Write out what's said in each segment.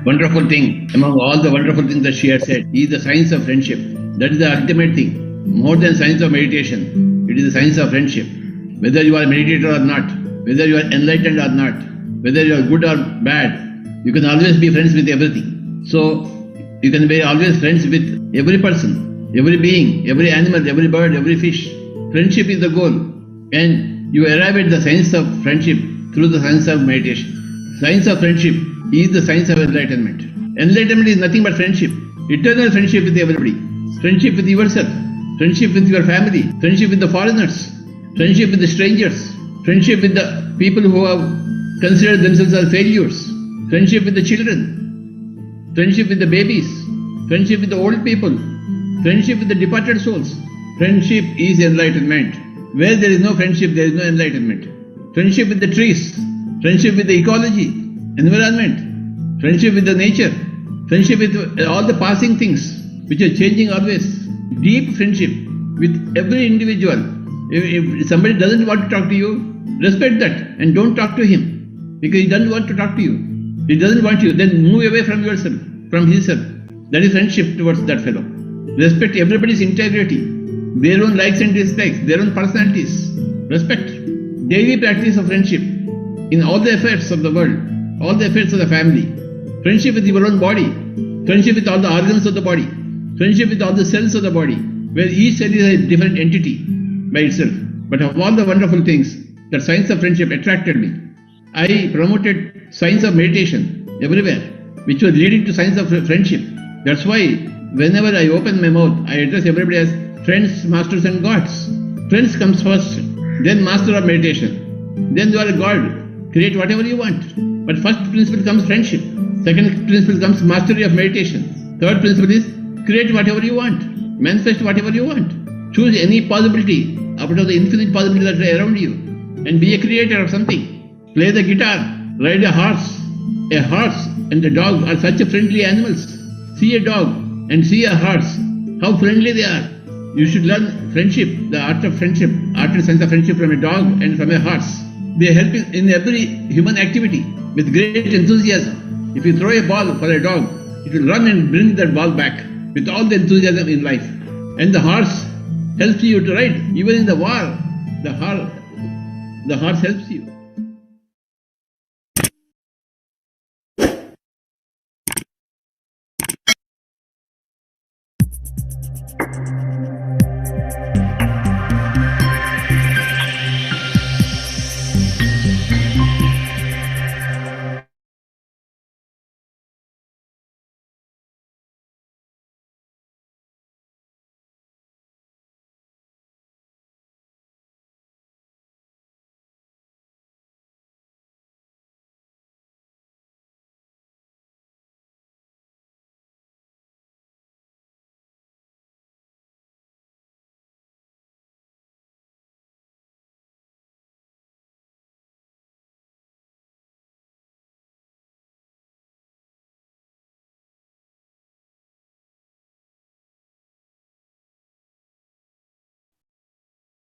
Wonderful thing, among all the wonderful things that she has said, is the science of friendship. That is the ultimate thing. More than science of meditation, it is the science of friendship. Whether you are a meditator or not, whether you are enlightened or not, whether you are good or bad, you can always be friends with everything. So, you can be always friends with every person, every being, every animal, every bird, every fish. Friendship is the goal. And you arrive at the science of friendship through the science of meditation. Science of friendship is the science of enlightenment. Enlightenment is nothing but friendship. Eternal friendship with everybody. Friendship with yourself. Friendship with your family. Friendship with the foreigners. Friendship with the strangers. Friendship with the people who have considered themselves as failures. Friendship with the children. Friendship with the babies. Friendship with the old people. Friendship with the departed souls. Friendship is enlightenment. Where there is no friendship, there is no enlightenment. Friendship with the trees. Friendship with the ecology, environment. Friendship with the nature. Friendship with all the passing things which are changing always. Deep friendship with every individual. If somebody doesn't want to talk to you, respect that and don't talk to him because he doesn't want to talk to you. He doesn't want you, then move away from yourself, from himself. That is friendship towards that fellow. Respect everybody's integrity, their own likes and dislikes, their own personalities. Respect. Daily practice of friendship in all the affairs of the world, all the affairs of the family. Friendship with your own body. Friendship with all the organs of the body. Friendship with all the cells of the body, where each cell is a different entity by itself. But of all the wonderful things, that science of friendship attracted me. I promoted science of meditation everywhere, which was leading to science of friendship. That's why whenever I open my mouth, I address everybody as friends, masters and gods. Friends comes first, then master of meditation. Then you are a god, create whatever you want. But first principle comes friendship. Second principle comes mastery of meditation. Third principle is create whatever you want, manifest whatever you want. Choose any possibility out of the infinite possibilities that are around you and be a creator of something. Play the guitar, ride a horse. A horse and a dog are such friendly animals. See a dog and see a horse, how friendly they are. You should learn friendship, the art of friendship, art and sense of friendship from a dog and from a horse. They help in every human activity with great enthusiasm. If you throw a ball for a dog, it will run and bring that ball back with all the enthusiasm in life. And the horse helps you to ride. Even in the war, the horse helps you.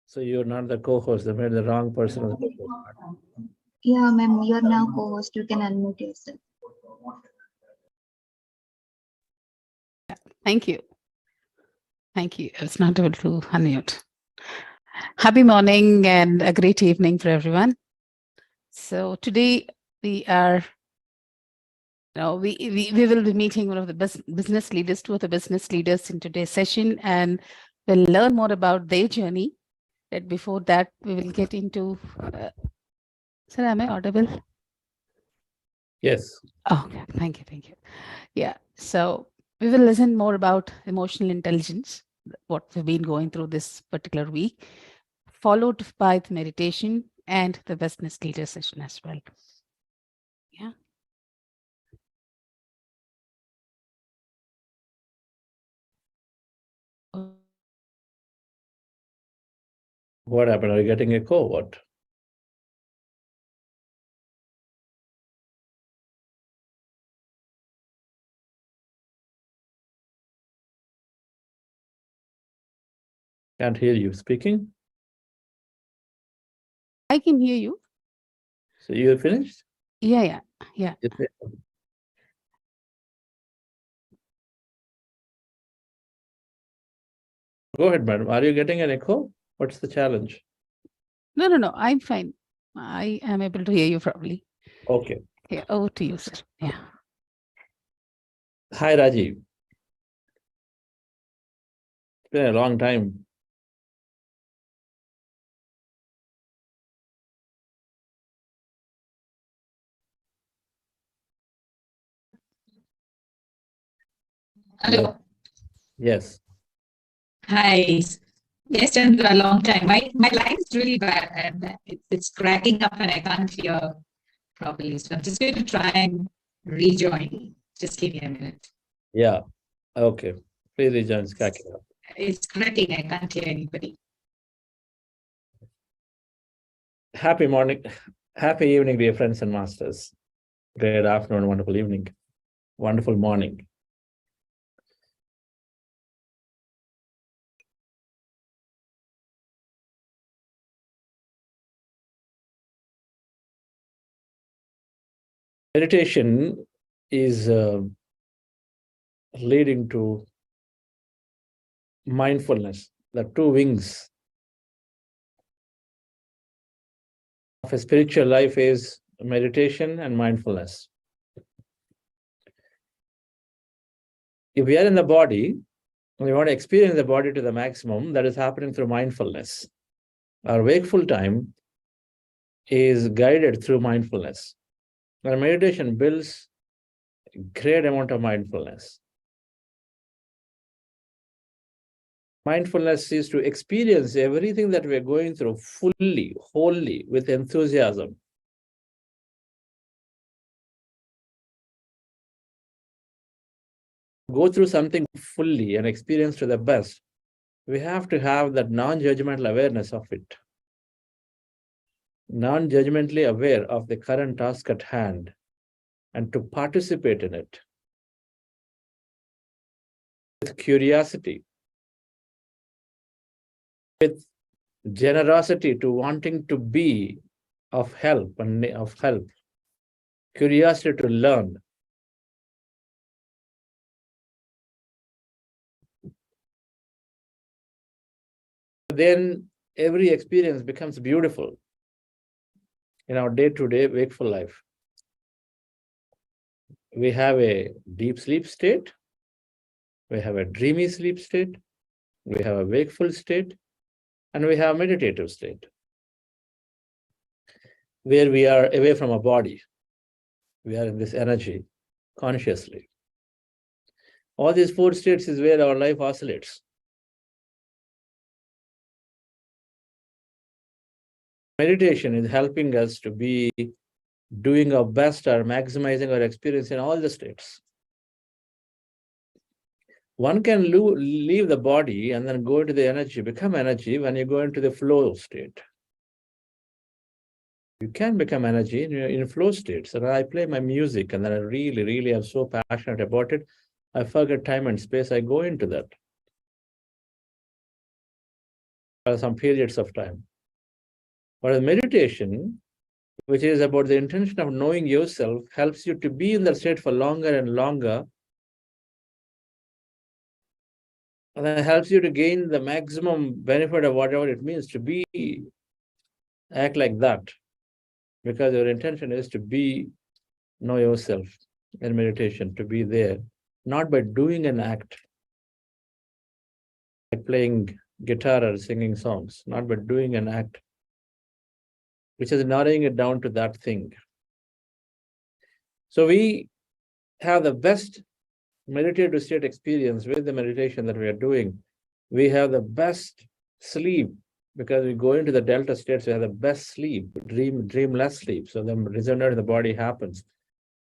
So you're not the co-host, they made the wrong person as the co-host. Yeah, ma'am, you're now co-host. You can unmute yourself. Thank you. Thank you. I was not able to unmute. Happy morning and a great evening for everyone. So today we are, we will be meeting one of the business leaders, two of the business leaders in today's session, and we'll learn more about their journey. But before that, we will get into, sir, am I audible? Yes. Oh, okay. Thank you. Yeah. So we will listen more about emotional intelligence, what we've been going through this particular week, followed by the meditation and the business leader session as well. Yeah. What happened? Are you getting a call? What? Can't hear you speaking. I can hear you. So you're finished? Yeah. Go ahead, madam. Are you getting an echo? What's the challenge? No. I'm fine. I am able to hear you properly. Okay. Yeah, over to you, sir. Yeah. Hi, Rajiv. It's been a long time. Hello. Yes. Hi. Yes, it's been a long time. My line is really bad and it's cracking up and I can't hear properly. So I'm just going to try and rejoin. Just give me a minute. Yeah. Okay. Please rejoin. It's cracking up. It's cracking. I can't hear anybody. Happy morning. Happy evening, dear friends and masters. Great afternoon, wonderful evening, wonderful morning. Meditation is leading to mindfulness, the two wings of a spiritual life is meditation and mindfulness. If we are in the body, we want to experience the body to the maximum, that is happening through mindfulness. Our wakeful time is guided through mindfulness. Our meditation builds a great amount of mindfulness. Mindfulness is to experience everything that we're going through fully, wholly, with enthusiasm. Go through something fully and experience to the best, we have to have that non-judgmental awareness of it. Non-judgmentally aware of the current task at hand and to participate in it with curiosity, with generosity to wanting to be of help curiosity to learn. Then every experience becomes beautiful in our day-to-day wakeful life. We have a deep sleep state, we have a dreamy sleep state, we have a wakeful state, and we have a meditative state, where we are away from our body. We are in this energy consciously. All these four states is where our life oscillates. Meditation is helping us to be doing our best or maximizing our experience in all the states. One can leave the body and then go into the energy, become energy when you go into the flow state. You can become energy in flow states. And I play my music and then I really am so passionate about it. I forget time and space. I go into that for some periods of time. But meditation, which is about the intention of knowing yourself, helps you to be in that state for longer and longer. And that helps you to gain the maximum benefit of whatever it means to act like that. Because your intention is to know yourself in meditation, to be there, not by doing an act, like playing guitar or singing songs, not by doing an act, which is narrowing it down to that thing. So we have the best meditative state experience with the meditation that we are doing. We have the best sleep because we go into the delta states. We have the best sleep, dreamless sleep. So the resonance in the body happens.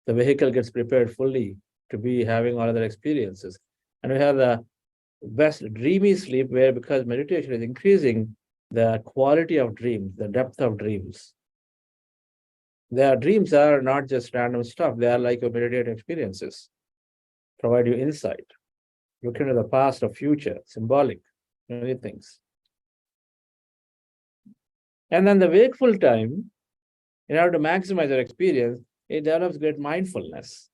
The vehicle gets prepared fully to be having all other experiences. And we have the best dreamy sleep where, because meditation is increasing the quality of dreams, the depth of dreams. Their dreams are not just random stuff. They are like your meditative experiences. Provide you insight. Look into the past or future, symbolic, many things. And then the wakeful time, in order to maximize your experience, it develops great mindfulness.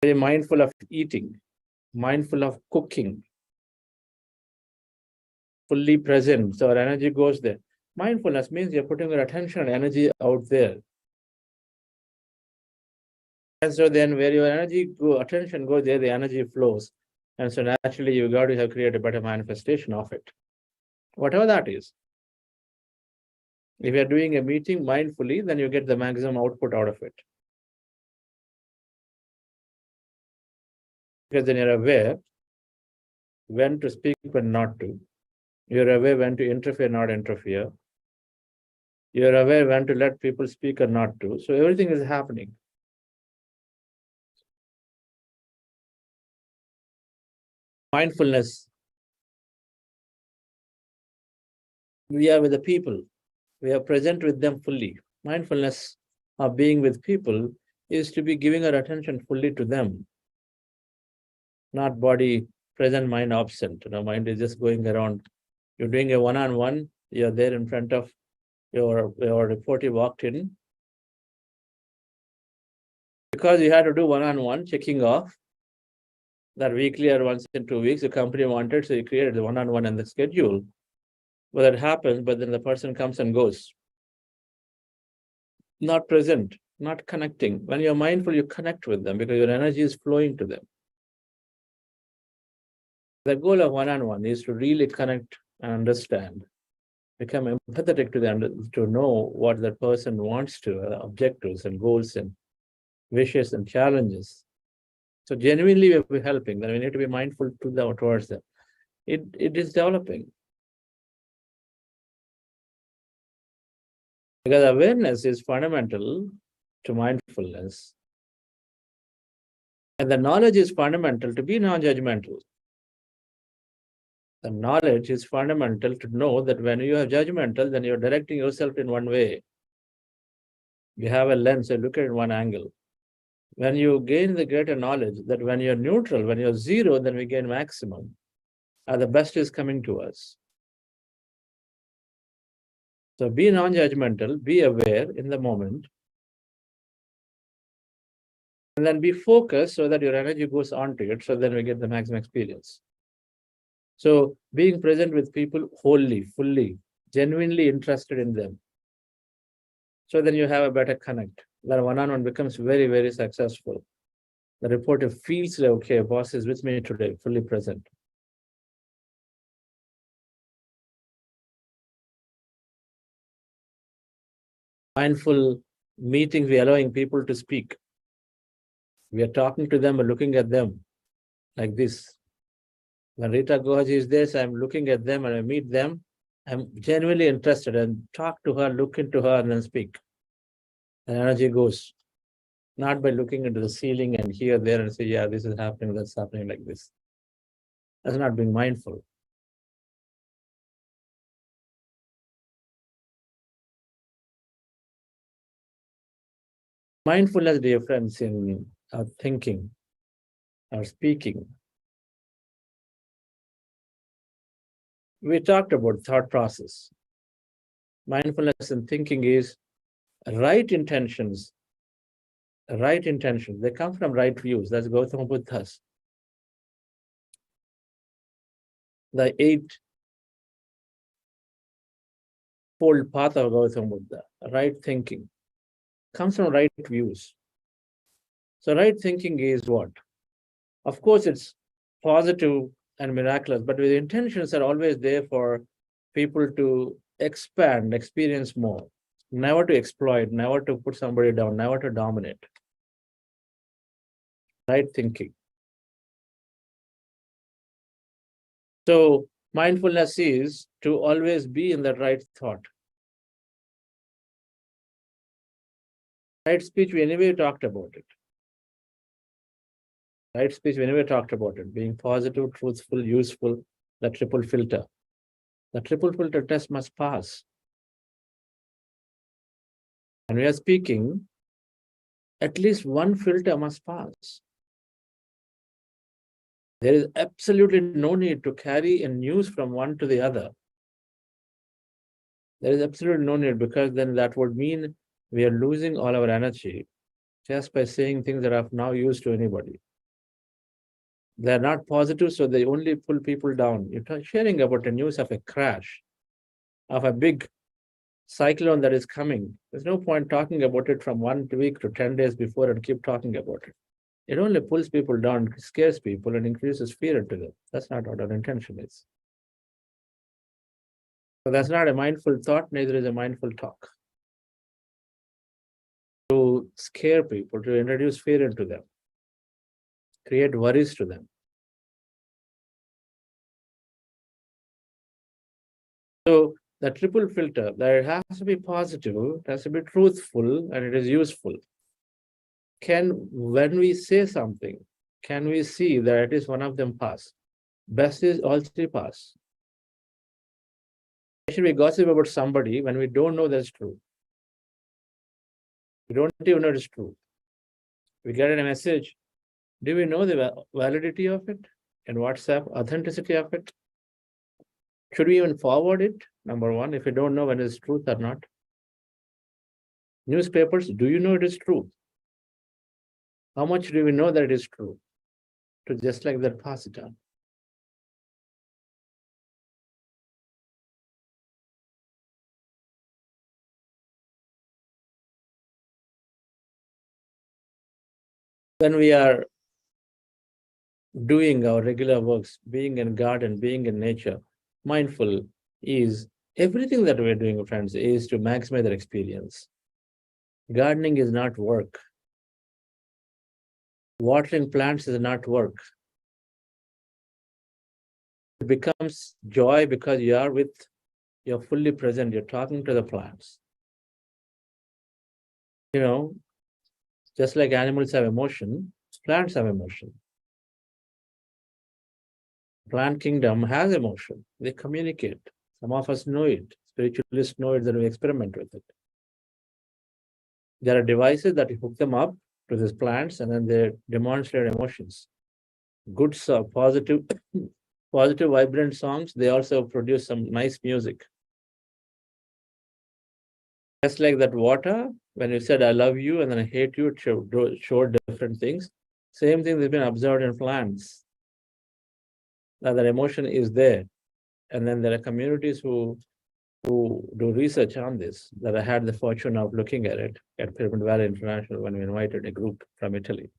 Very mindful of eating, mindful of cooking, fully present. So our energy goes there. Mindfulness means you're putting your attention and energy out there. And so then where your attention goes there, the energy flows. And so naturally you got to have created a better manifestation of it. Whatever that is. If you're doing a meeting mindfully, then you get the maximum output out of it. Because then you're aware when to speak, when not to. You're aware when to interfere, not interfere. You're aware when to let people speak or not to. So everything is happening. Mindfulness. We are with the people. We are present with them fully. Mindfulness of being with people is to be giving our attention fully to them. Not body present, mind absent. Mind is just going around. You're doing a one-on-one, you're there in front of your report, you walked in. Because you had to do one-on-one, checking off that weekly or once in 2 weeks, the company wanted, so you created the one-on-one and the schedule. Well, that happens, but then the person comes and goes. Not present, not connecting. When you're mindful, you connect with them because your energy is flowing to them. The goal of one-on-one is to really connect and understand, become empathetic to them, to know what that person wants to, objectives and goals and wishes and challenges. So genuinely we'll be helping, then we need to be mindful to them, towards them. It is developing. Because awareness is fundamental to mindfulness. And the knowledge is fundamental to be non-judgmental. The knowledge is fundamental to know that when you are judgmental, then you're directing yourself in one way. You have a lens, you look at it in one angle. When you gain the greater knowledge that when you're neutral, when you're zero, then we gain maximum. And the best is coming to us. So be non-judgmental, be aware in the moment. And then be focused so that your energy goes on to it, so then we get the maximum experience. So being present with people wholly, fully, genuinely interested in them. So then you have a better connect. That one-on-one becomes very, very successful. The reporter feels like, okay, boss is with me today, fully present. Mindful meetings, we are allowing people to speak. We are talking to them and looking at them like this. When Rita Gohaji is there, so I'm looking at them and I meet them. I'm genuinely interested and talk to her, look into her and then speak. And energy goes. Not by looking into the ceiling and here, there and say, yeah, this is happening, that's happening like this. That's not being mindful. Mindfulness, dear friends, in our thinking, our speaking. We talked about thought process. Mindfulness in thinking is right intentions. Right intentions. They come from right views. That's Gautama Buddha's. The eightfold path of Gautama Buddha, right thinking, comes from right views. So right thinking is what? Of course, it's positive and miraculous, but the intentions are always there for people to expand, experience more, never to exploit, never to put somebody down, never to dominate. Right thinking. So mindfulness is to always be in that right thought. Right speech, we anyway talked about it. Right speech, we anyway talked about it. Being positive, truthful, useful, the triple filter. The triple filter test must pass. And we are speaking, at least one filter must pass. There is absolutely no need to carry a news from one to the other. There is absolutely no need, because then that would mean we are losing all our energy just by saying things that are of no use to anybody. They're not positive, so they only pull people down. You're sharing about the news of a crash, of a big cyclone that is coming. There's no point talking about it from 1 week to 10 days before and keep talking about it. It only pulls people down, scares people, and increases fear into them. That's not what our intention is. So that's not a mindful thought, neither is a mindful talk. To scare people, to introduce fear into them, create worries to them. So the triple filter, that it has to be positive, it has to be truthful, and it is useful. When we say something, can we see that it is one of them pass? Best is all three pass. Should we gossip about somebody when we don't know that's true? We don't even know it's true. We get a message. Do we know the validity of it? In WhatsApp, authenticity of it? Should we even forward it? Number one, if we don't know whether it's truth or not. Newspapers, do you know it is true? How much do we know that it is true? To just like that, pass it on. When we are doing our regular works, being in garden, being in nature, mindful is everything that we're doing, friends, is to maximize their experience. Gardening is not work. Watering plants is not work. It becomes joy because you're fully present, you're talking to the plants. You know, just like animals have emotion, plants have emotion. Plant kingdom has emotion. They communicate. Some of us know it. Spiritualists know it, that we experiment with it. There are devices that you hook them up to these plants, and then they demonstrate emotions. Good, positive, positive, vibrant songs. They also produce some nice music. Just like that water, when you said I love you and then I hate you, it showed different things. Same thing has been observed in plants. Now that emotion is there. And then there are communities who do research on this, that I had the fortune of looking at it at Pyramid Valley International when we invited a group from Italy.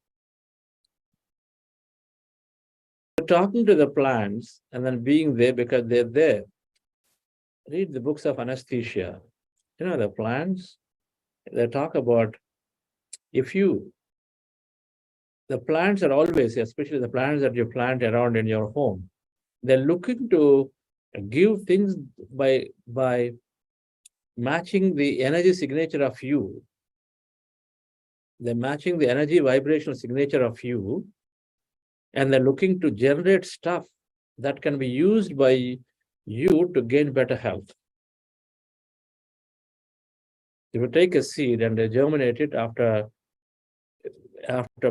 So talking to the plants and then being there because they're there. Read the books of anesthesia. You know, the plants, they talk about the plants are always, especially the plants that you plant around in your home, they're looking to give things by matching the energy signature of you. They're matching the energy vibrational signature of you, and they're looking to generate stuff that can be used by you to gain better health. If you take a seed and they germinate it after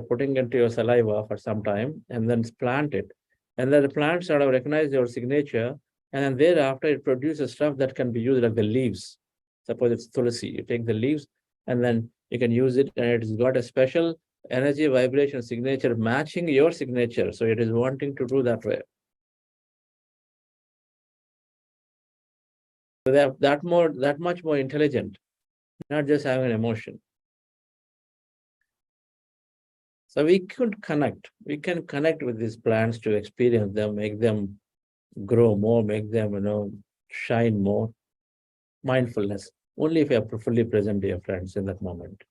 putting into your saliva for some time, and then plant it, and then the plant sort of recognize your signature, and then thereafter it produces stuff that can be used, like the leaves. Suppose it's tulsi, you take the leaves and then you can use it, and it's got a special energy vibration signature matching your signature. So it is wanting to do that way. So they have that much more intelligent, not just having an emotion. So we can connect with these plants to experience them, make them grow more, make them, shine more. Mindfulness, only if you are fully present, dear friends, in that moment.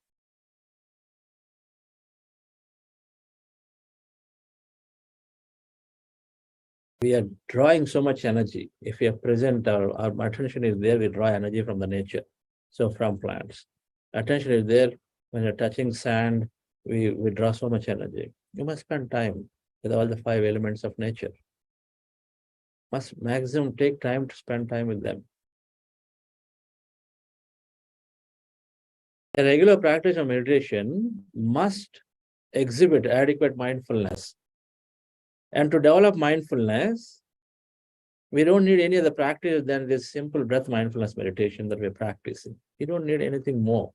We are drawing so much energy. If we are present, our attention is there, we draw energy from the nature. So from plants. Attention is there when you're touching sand, we draw so much energy. You must spend time with all the 5 elements of nature. Must maximum take time to spend time with them. A regular practice of meditation must exhibit adequate mindfulness And to develop mindfulness, we don't need any other practice than this simple breath mindfulness meditation that we're practicing. You don't need anything more.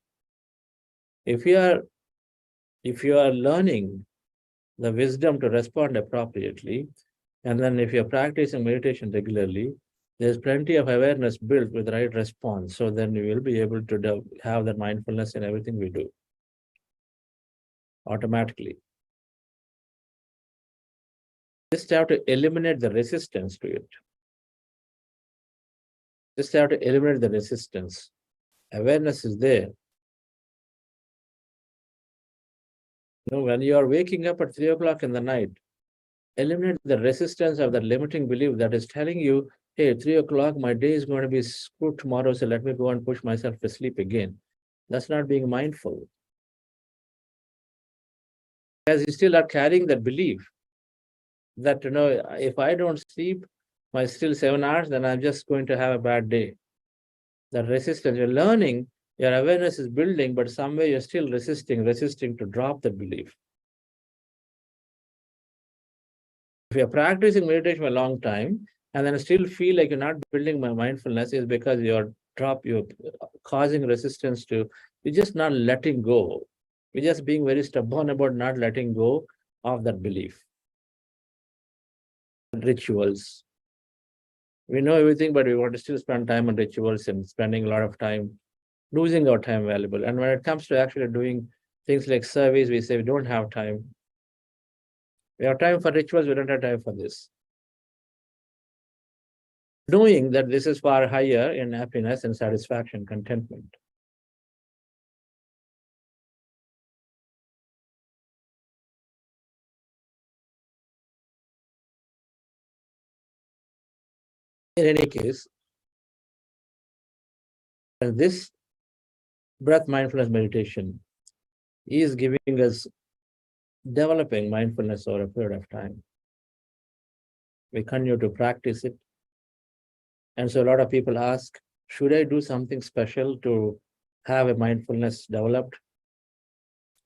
If you are learning the wisdom to respond appropriately, and then if you're practicing meditation regularly, there's plenty of awareness built with the right response. So then you will be able to have that mindfulness in everything we do automatically. Just have to eliminate the resistance to it. Just have to eliminate the resistance. Awareness is there. You know, when you are waking up at 3 o'clock in the night, eliminate the resistance of that limiting belief that is telling you, hey, 3 o'clock, my day is going to be screwed tomorrow, so let me go and push myself to sleep again. That's not being mindful. Because you still are carrying that belief that, you know, if I don't sleep my still 7 hours, then I'm just going to have a bad day. That resistance, you're learning, your awareness is building, but somewhere you're still resisting to drop that belief. If you're practicing meditation for a long time and then still feel like you're not building my mindfulness, is because you're causing resistance to, you're just not letting go. You're just being very stubborn about not letting go of that belief. Rituals. We know everything, but we want to still spend time on rituals and spending a lot of time, losing our time valuable. And when it comes to actually doing things like service, we say we don't have time. We have time for rituals, we don't have time for this. Knowing that this is far higher in happiness and satisfaction, contentment. In any case, this breath mindfulness meditation is giving us developing mindfulness over a period of time. We continue to practice it. And so a lot of people ask, should I do something special to have a mindfulness developed?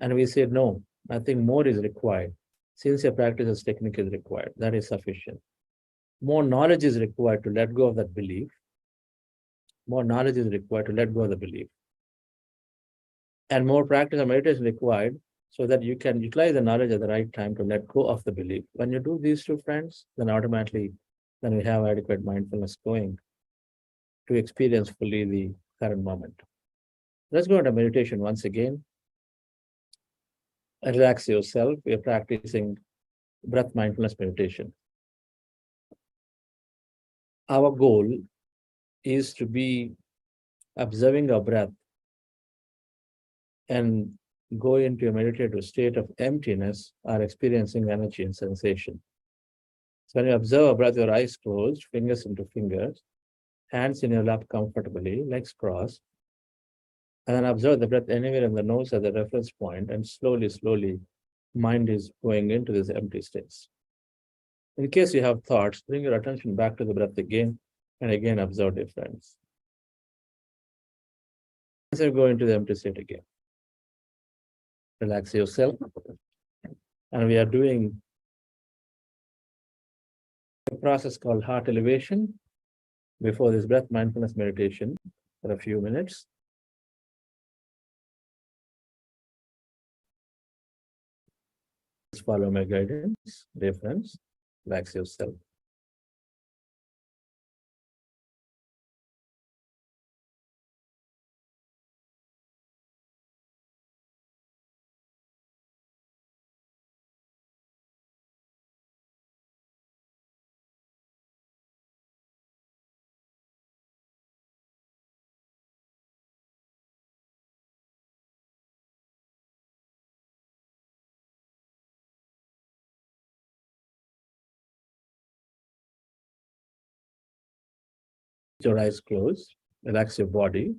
And we say, no, nothing more is required. Sincere practice technique is required. That is sufficient. More knowledge is required to let go of that belief. More knowledge is required to let go of the belief. And more practice of meditation is required so that you can utilize the knowledge at the right time to let go of the belief. When you do these two, friends, then automatically, then we have adequate mindfulness going to experience fully the current moment. Let's go into meditation once again. Relax yourself. We are practicing breath mindfulness meditation. Our goal is to be observing our breath and go into a meditative state of emptiness or experiencing energy and sensation. So when you observe our breath, your eyes closed, fingers into fingers, hands in your lap comfortably, legs crossed, and then observe the breath anywhere in the nose as the reference point, and slowly, mind is going into this empty states. In case you have thoughts, bring your attention back to the breath again, and again observe difference. So go into the empty state again. Relax yourself. And we are doing a process called heart elevation before this breath mindfulness meditation for a few minutes. Just follow my guidance, dear friends. Relax yourself. Your eyes closed, relax your body.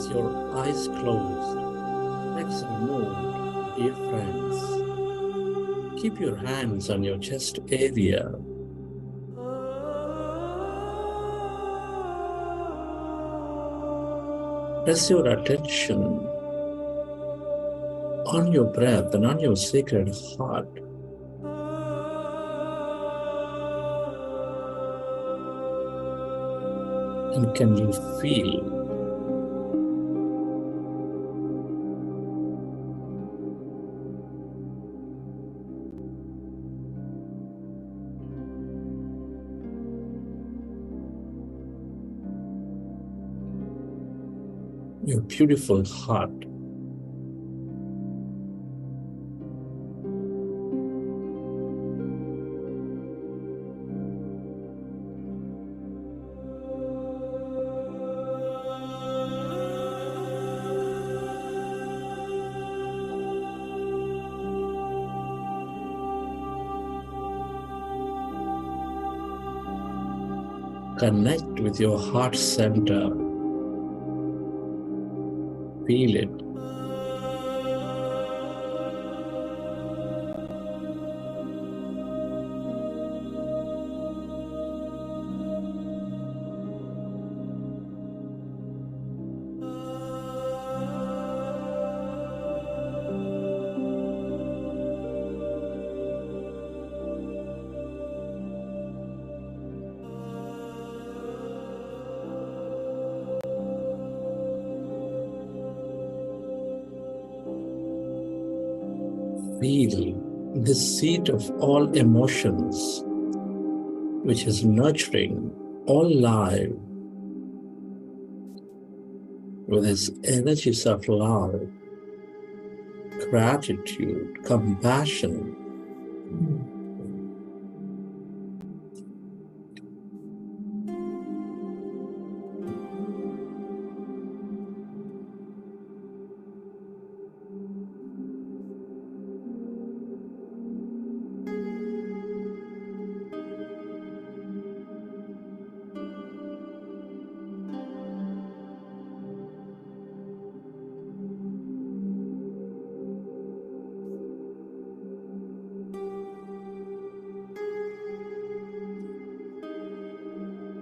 With your eyes closed, legs removed, dear friends, keep your hands on your chest area. Press your attention on your breath and on your sacred heart. And can you feel your beautiful heart? Connect with your heart center. Feel it. Feel the seat of all emotions, which is nurturing all life with its energies of love, gratitude, compassion.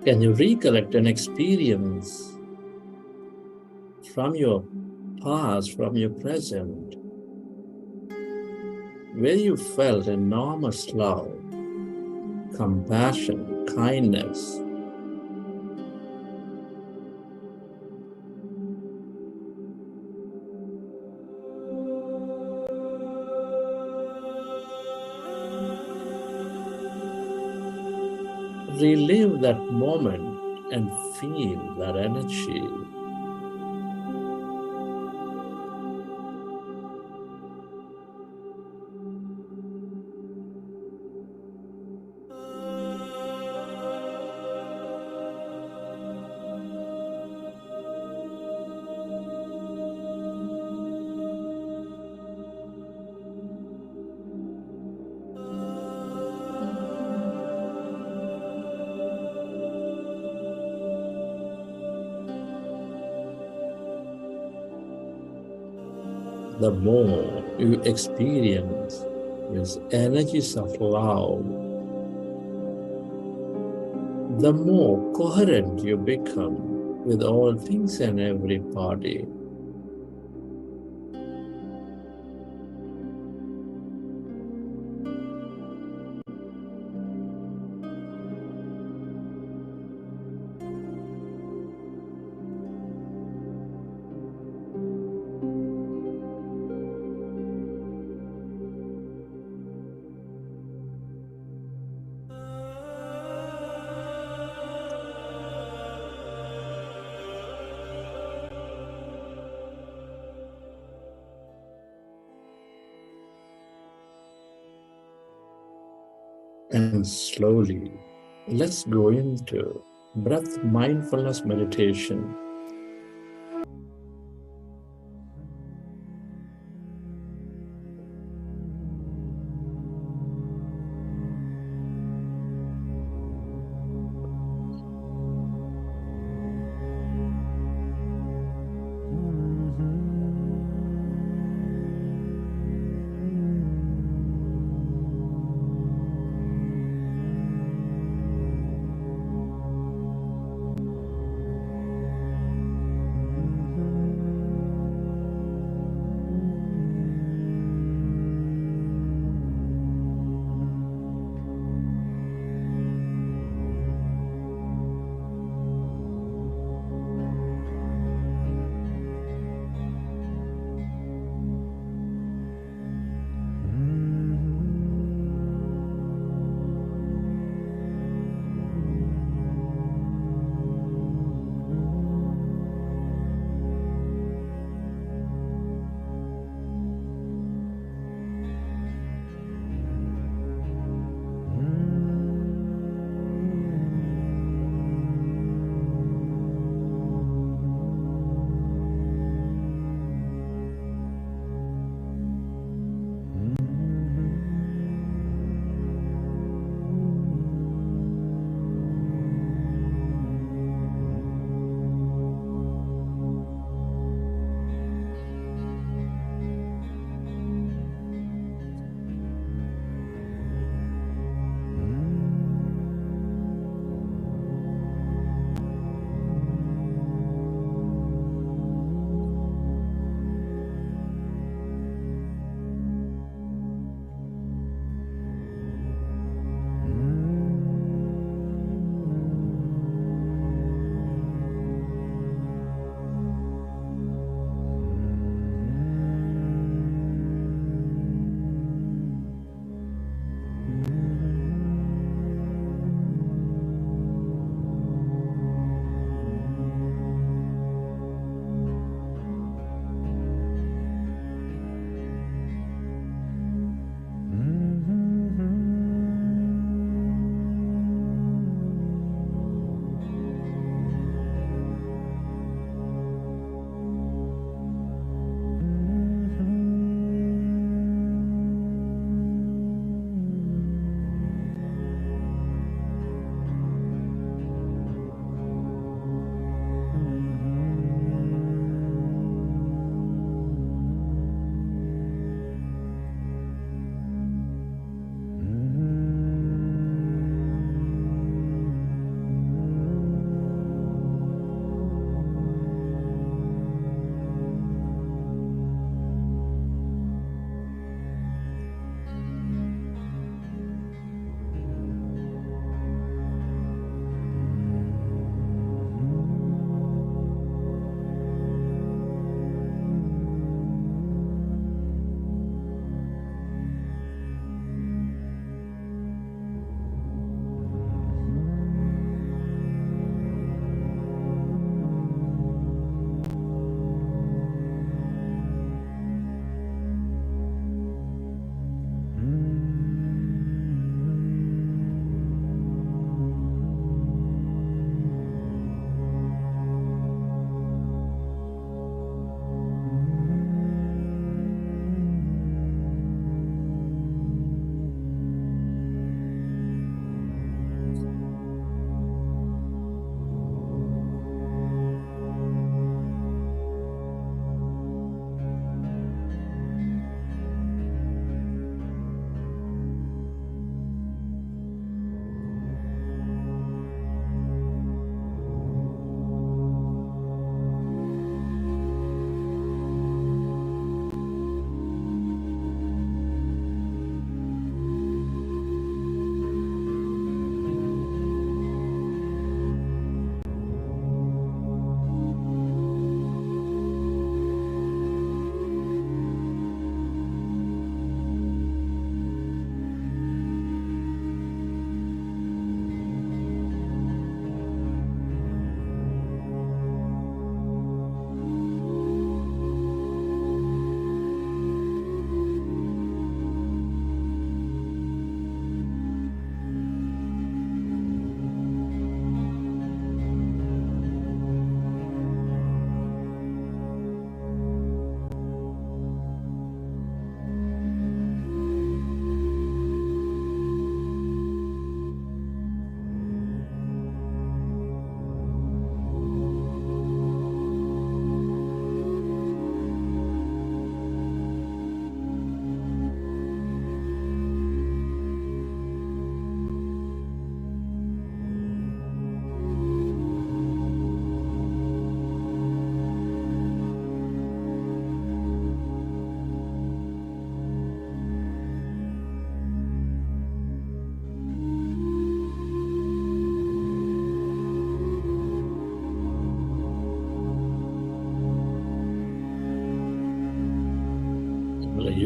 Can you recollect an experience from your past, from your present, where you felt enormous love, compassion, kindness? Relive that moment and feel that energy. The more you experience these energies of love, the more coherent you become with all things and everybody. And slowly, let's go into breath mindfulness meditation.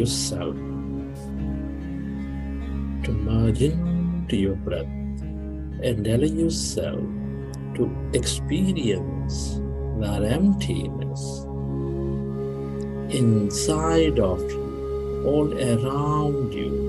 yourself to merge into your breath and allow yourself to experience that emptiness inside of you, all around you.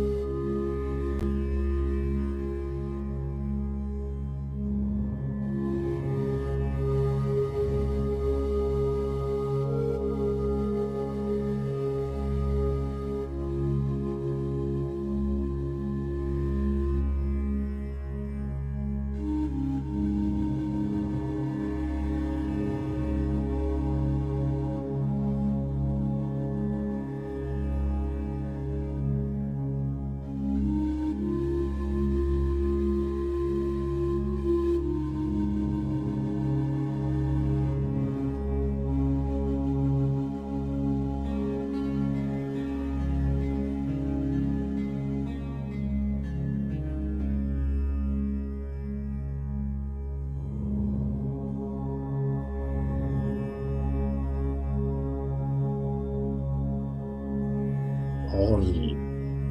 All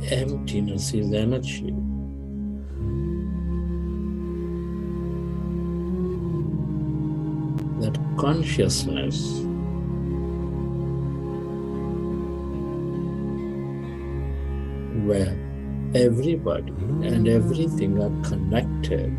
emptiness is energy. That consciousness where everybody and everything are connected.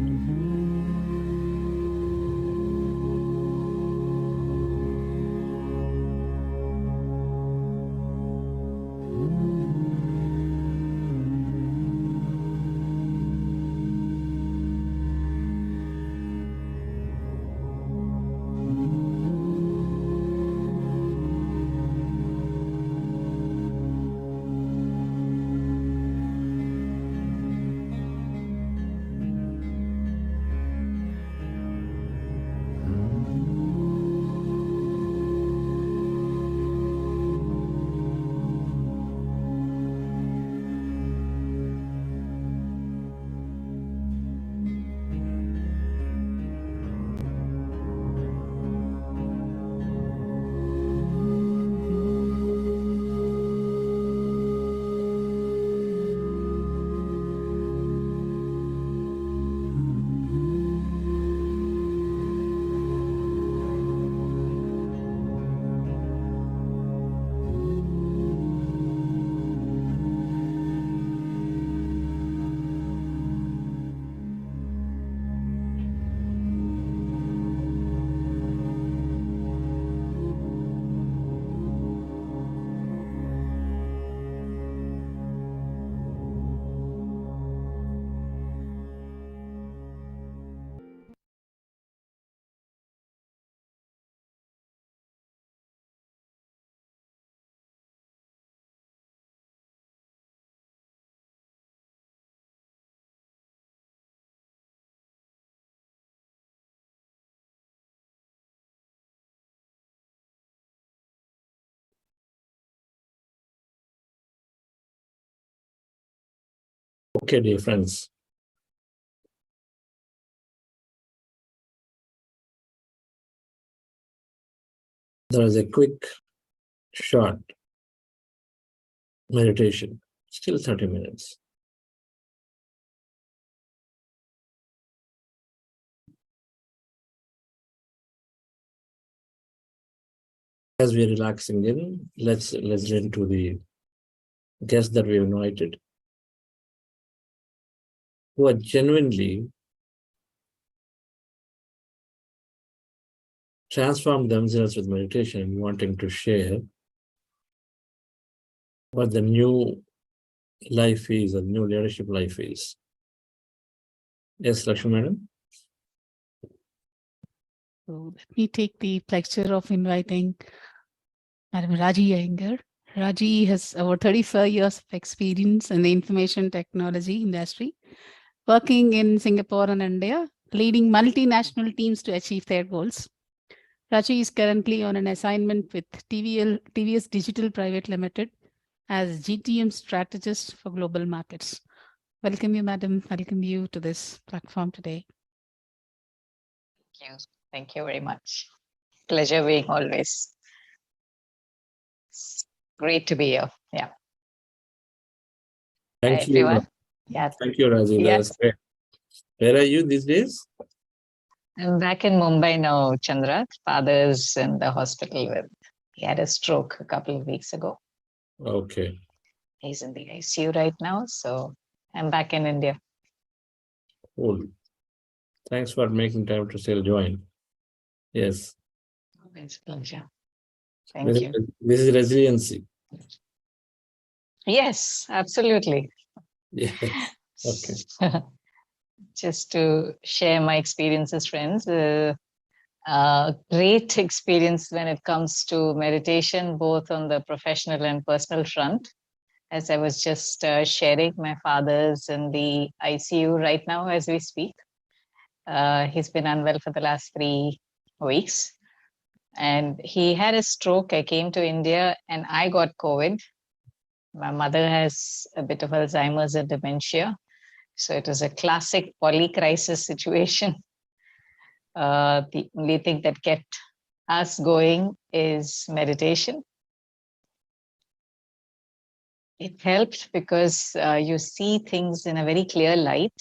Okay, dear friends. There is a quick, short meditation, still 30 minutes. As we're relaxing in, let's listen to the guests that we have invited, who are genuinely transformed themselves with meditation and wanting to share what the new life is, or new leadership life is. Yes, Lakshmi Madam. So let me take the pleasure of inviting Madam Raji Iyengar. Raji has over 35 years of experience in the information technology industry, working in Singapore and India, leading multinational teams to achieve their goals. Raji is currently on an assignment with TVS Digital Private Limited as GTM strategist for global markets. Welcome you, madam. Welcome you to this platform today. Thank you. Thank you very much. Pleasure being always. Great to be here. Yeah. Thank you. everyone. Yeah, Thank you, Rajiv. Yeah. That's great. Where are you these days? I'm back in Mumbai now, Chandra. Father's in the hospital he had a stroke a couple of weeks ago. Okay. He's in the ICU right now, so I'm back in India. Cool. Thanks for making time to still join. Yes. It's a pleasure. Thank you. This is resiliency. Yes, absolutely. Yes. Okay. Just to share my experiences, friends. Great experience when it comes to meditation, both on the professional and personal front. As I was just sharing, my father's in the ICU right now as we speak. He's been unwell for the last 3 weeks. And he had a stroke. I came to India and I got COVID. My mother has a bit of Alzheimer's and dementia. So it was a classic polycrisis situation. The only thing that kept us going is meditation. It helped because you see things in a very clear light.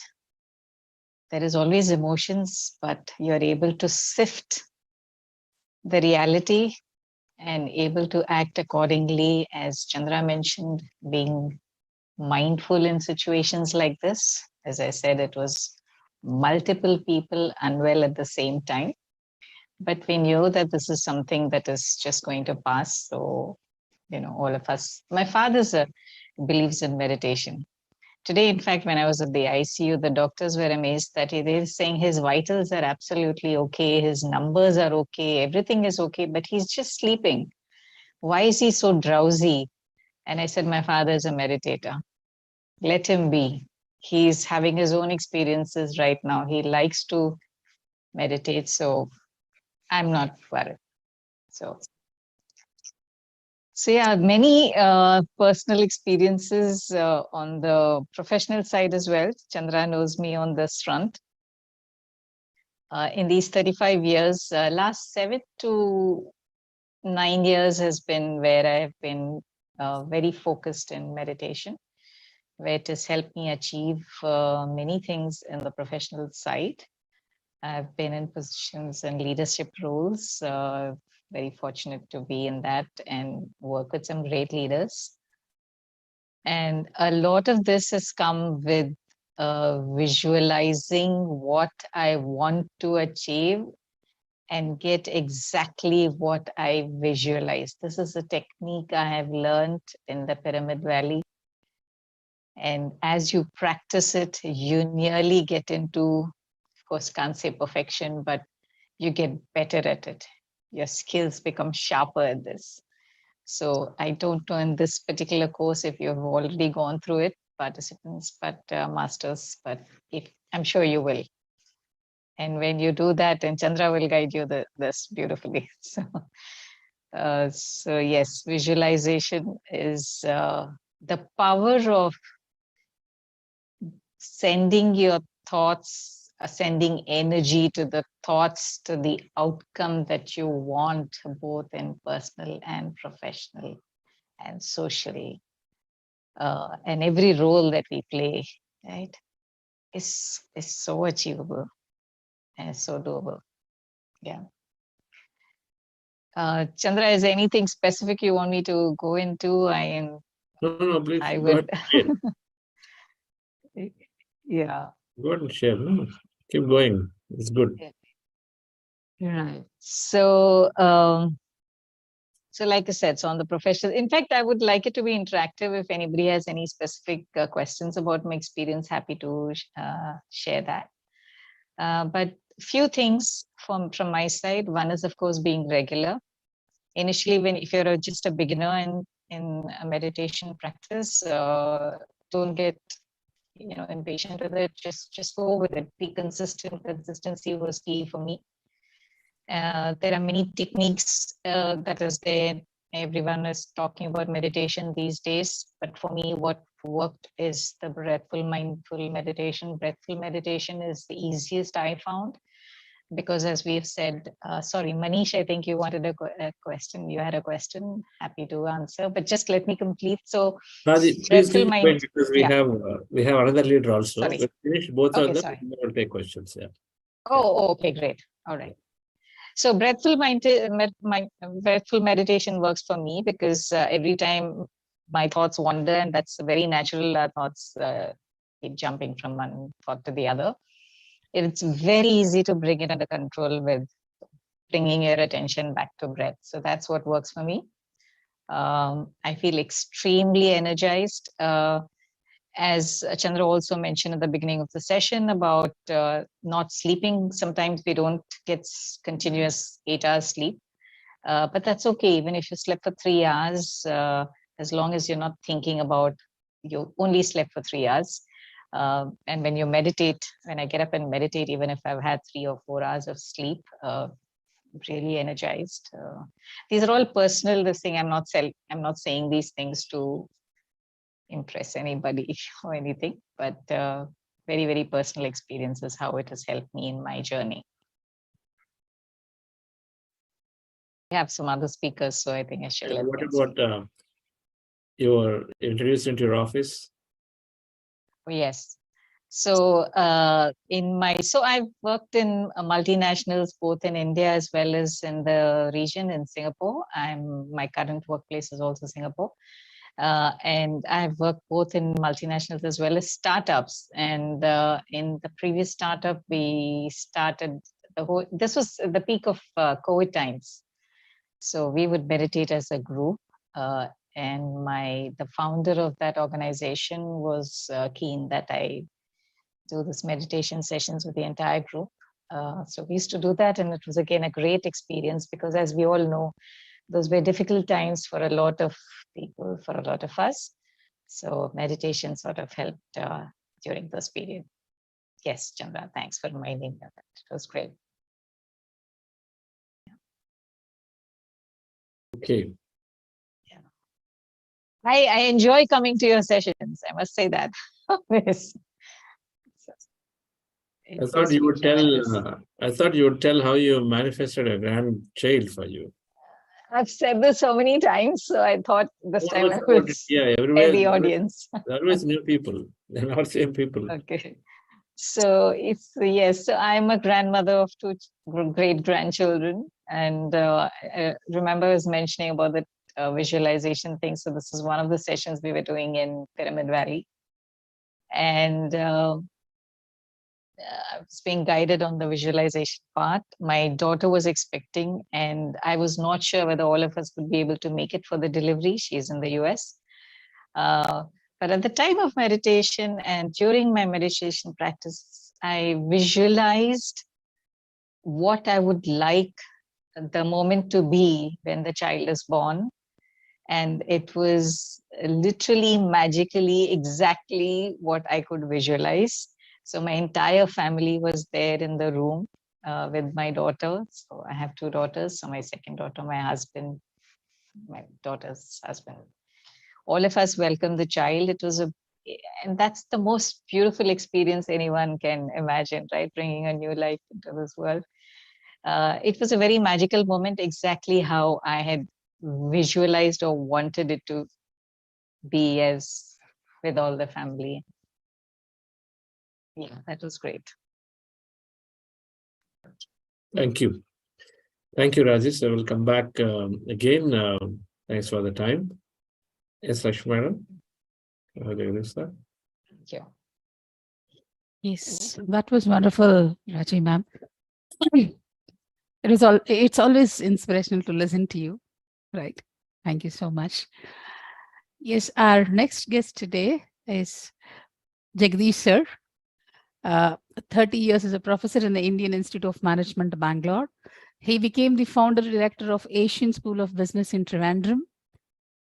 There is always emotions, but you're able to sift the reality and able to act accordingly. As Chandra mentioned, being mindful in situations like this. As I said, it was multiple people unwell at the same time. But we knew that this is something that is just going to pass. So, all of us, my father believes in meditation. Today, in fact, when I was at the ICU, the doctors were amazed that they were saying his vitals are absolutely okay, his numbers are okay, everything is okay, but he's just sleeping. Why is he so drowsy? And I said, my father is a meditator. Let him be. He's having his own experiences right now. He likes to meditate, so I'm not worried. So yeah, many personal experiences on the professional side as well. Chandra knows me on this front. In these 35 years, last 7 to 9 years has been where I have been very focused in meditation, where it has helped me achieve many things in the professional side. I've been in positions and leadership roles, very fortunate to be in that and work with some great leaders. And a lot of this has come with visualizing what I want to achieve and get exactly what I visualize. This is a technique I have learned in the Pyramid Valley. And as you practice it, you nearly get into, of course, can't say perfection, but you get better at it. Your skills become sharper at this. So I don't know in this particular course if you've already gone through it, participants, but masters, but I'm sure you will. And when you do that, and Chandra will guide you this beautifully. So yes, visualization is the power of sending your thoughts, sending energy to the thoughts, to the outcome that you want, both in personal and professional and social. And every role that we play, right, is so achievable and so doable. Yeah. Chandra, is there anything specific you want me to go into? No, please. I Go would. ahead. Yeah. Go ahead and share. No, keep going. It's good. Right. So like I said, so on the professional, in fact, I would like it to be interactive. If anybody has any specific questions about my experience, happy to share that. But few things from my side. One is, of course, being regular. Initially, if you're just a beginner in a meditation practice, don't get impatient with it. Just go with it. Be consistent. Consistency was key for me. There are many techniques that is there. Everyone is talking about meditation these days, but for me, what worked is the breathful, mindful meditation. Breathful meditation is the easiest I found. because as we've said, sorry, Manish, I think you wanted a question. You had a question. Happy to answer, but just let me complete. So, Raji, please dreadful keep mind. going because we Yeah. have another leader also. Sorry. We'll finish both Okay, of them. sorry. And then we'll take questions. Yeah. Oh, okay, great. All right. So breathful meditation works for me because every time my thoughts wander, and that's very natural, thoughts keep jumping from one thought to the other. It's very easy to bring it under control with bringing your attention back to breath. So that's what works for me. I feel extremely energized. As Chandra also mentioned at the beginning of the session about not sleeping, sometimes we don't get continuous 8 hours sleep, but that's okay. Even if you slept for 3 hours, as long as you're not thinking about, you only slept for 3 hours. And when you meditate, when I get up and meditate, even if I've had 3 or 4 hours of sleep, really energized. These are all personal. This thing, I'm not saying these things to impress anybody or anything, but very, very personal experiences, how it has helped me in my journey. I have some other speakers, so I think I should let What them about you were introduced into your office? Yes. So I've worked in multinationals, both in India as well as in the region in Singapore. My current workplace is also Singapore. And I've worked both in multinationals as well as startups. And in the previous startup, we started this was the peak of COVID times. So we would meditate as a group. And the founder of that organization was keen that I do this meditation sessions with the entire group. So we used to do that, and it was again a great experience because, as we all know, those were difficult times for a lot of people, for a lot of us. So meditation sort of helped during this period. Yes, Chandra, thanks for reminding me of that. It was great. Okay. Yeah. I enjoy coming to your sessions. I must say that. Yes. I thought you would tell how you manifested a grandchild for you. I've said this so many times, so I thought this time I would everywhere the audience. There are always new people. They're not same people. Okay. So yes, so I'm a grandmother of 2 great grandchildren. And I remember I was mentioning about the visualization thing. So this is one of the sessions we were doing in Pyramid Valley. And I was being guided on the visualization part. My daughter was expecting, and I was not sure whether all of us would be able to make it for the delivery. She's in the US. But at the time of meditation and during my meditation practice, I visualized what I would like the moment to be when the child is born. And it was literally, magically, exactly what I could visualize. So my entire family was there in the room with my daughter. So I have 2 daughters. So my second daughter, my husband, my daughter's husband. All of us welcomed the child. And that's the most beautiful experience anyone can imagine, right? Bringing a new life into this world. It was a very magical moment, exactly how I had visualized or wanted it to be, as with all the family. Yeah, that was great. Thank you. Thank you, Rajesh. I will come back again. Thanks for the time. Yes, Lakshmi madam. Thank you. Yes, that was wonderful, Raji ma'am. It's always inspirational to listen to you, right? Thank you so much. Yes, our next guest today is Jagdish sir. 30 years as a professor in the Indian Institute of Management, Bangalore. He became the founder director of Asian School of Business in Trivandrum.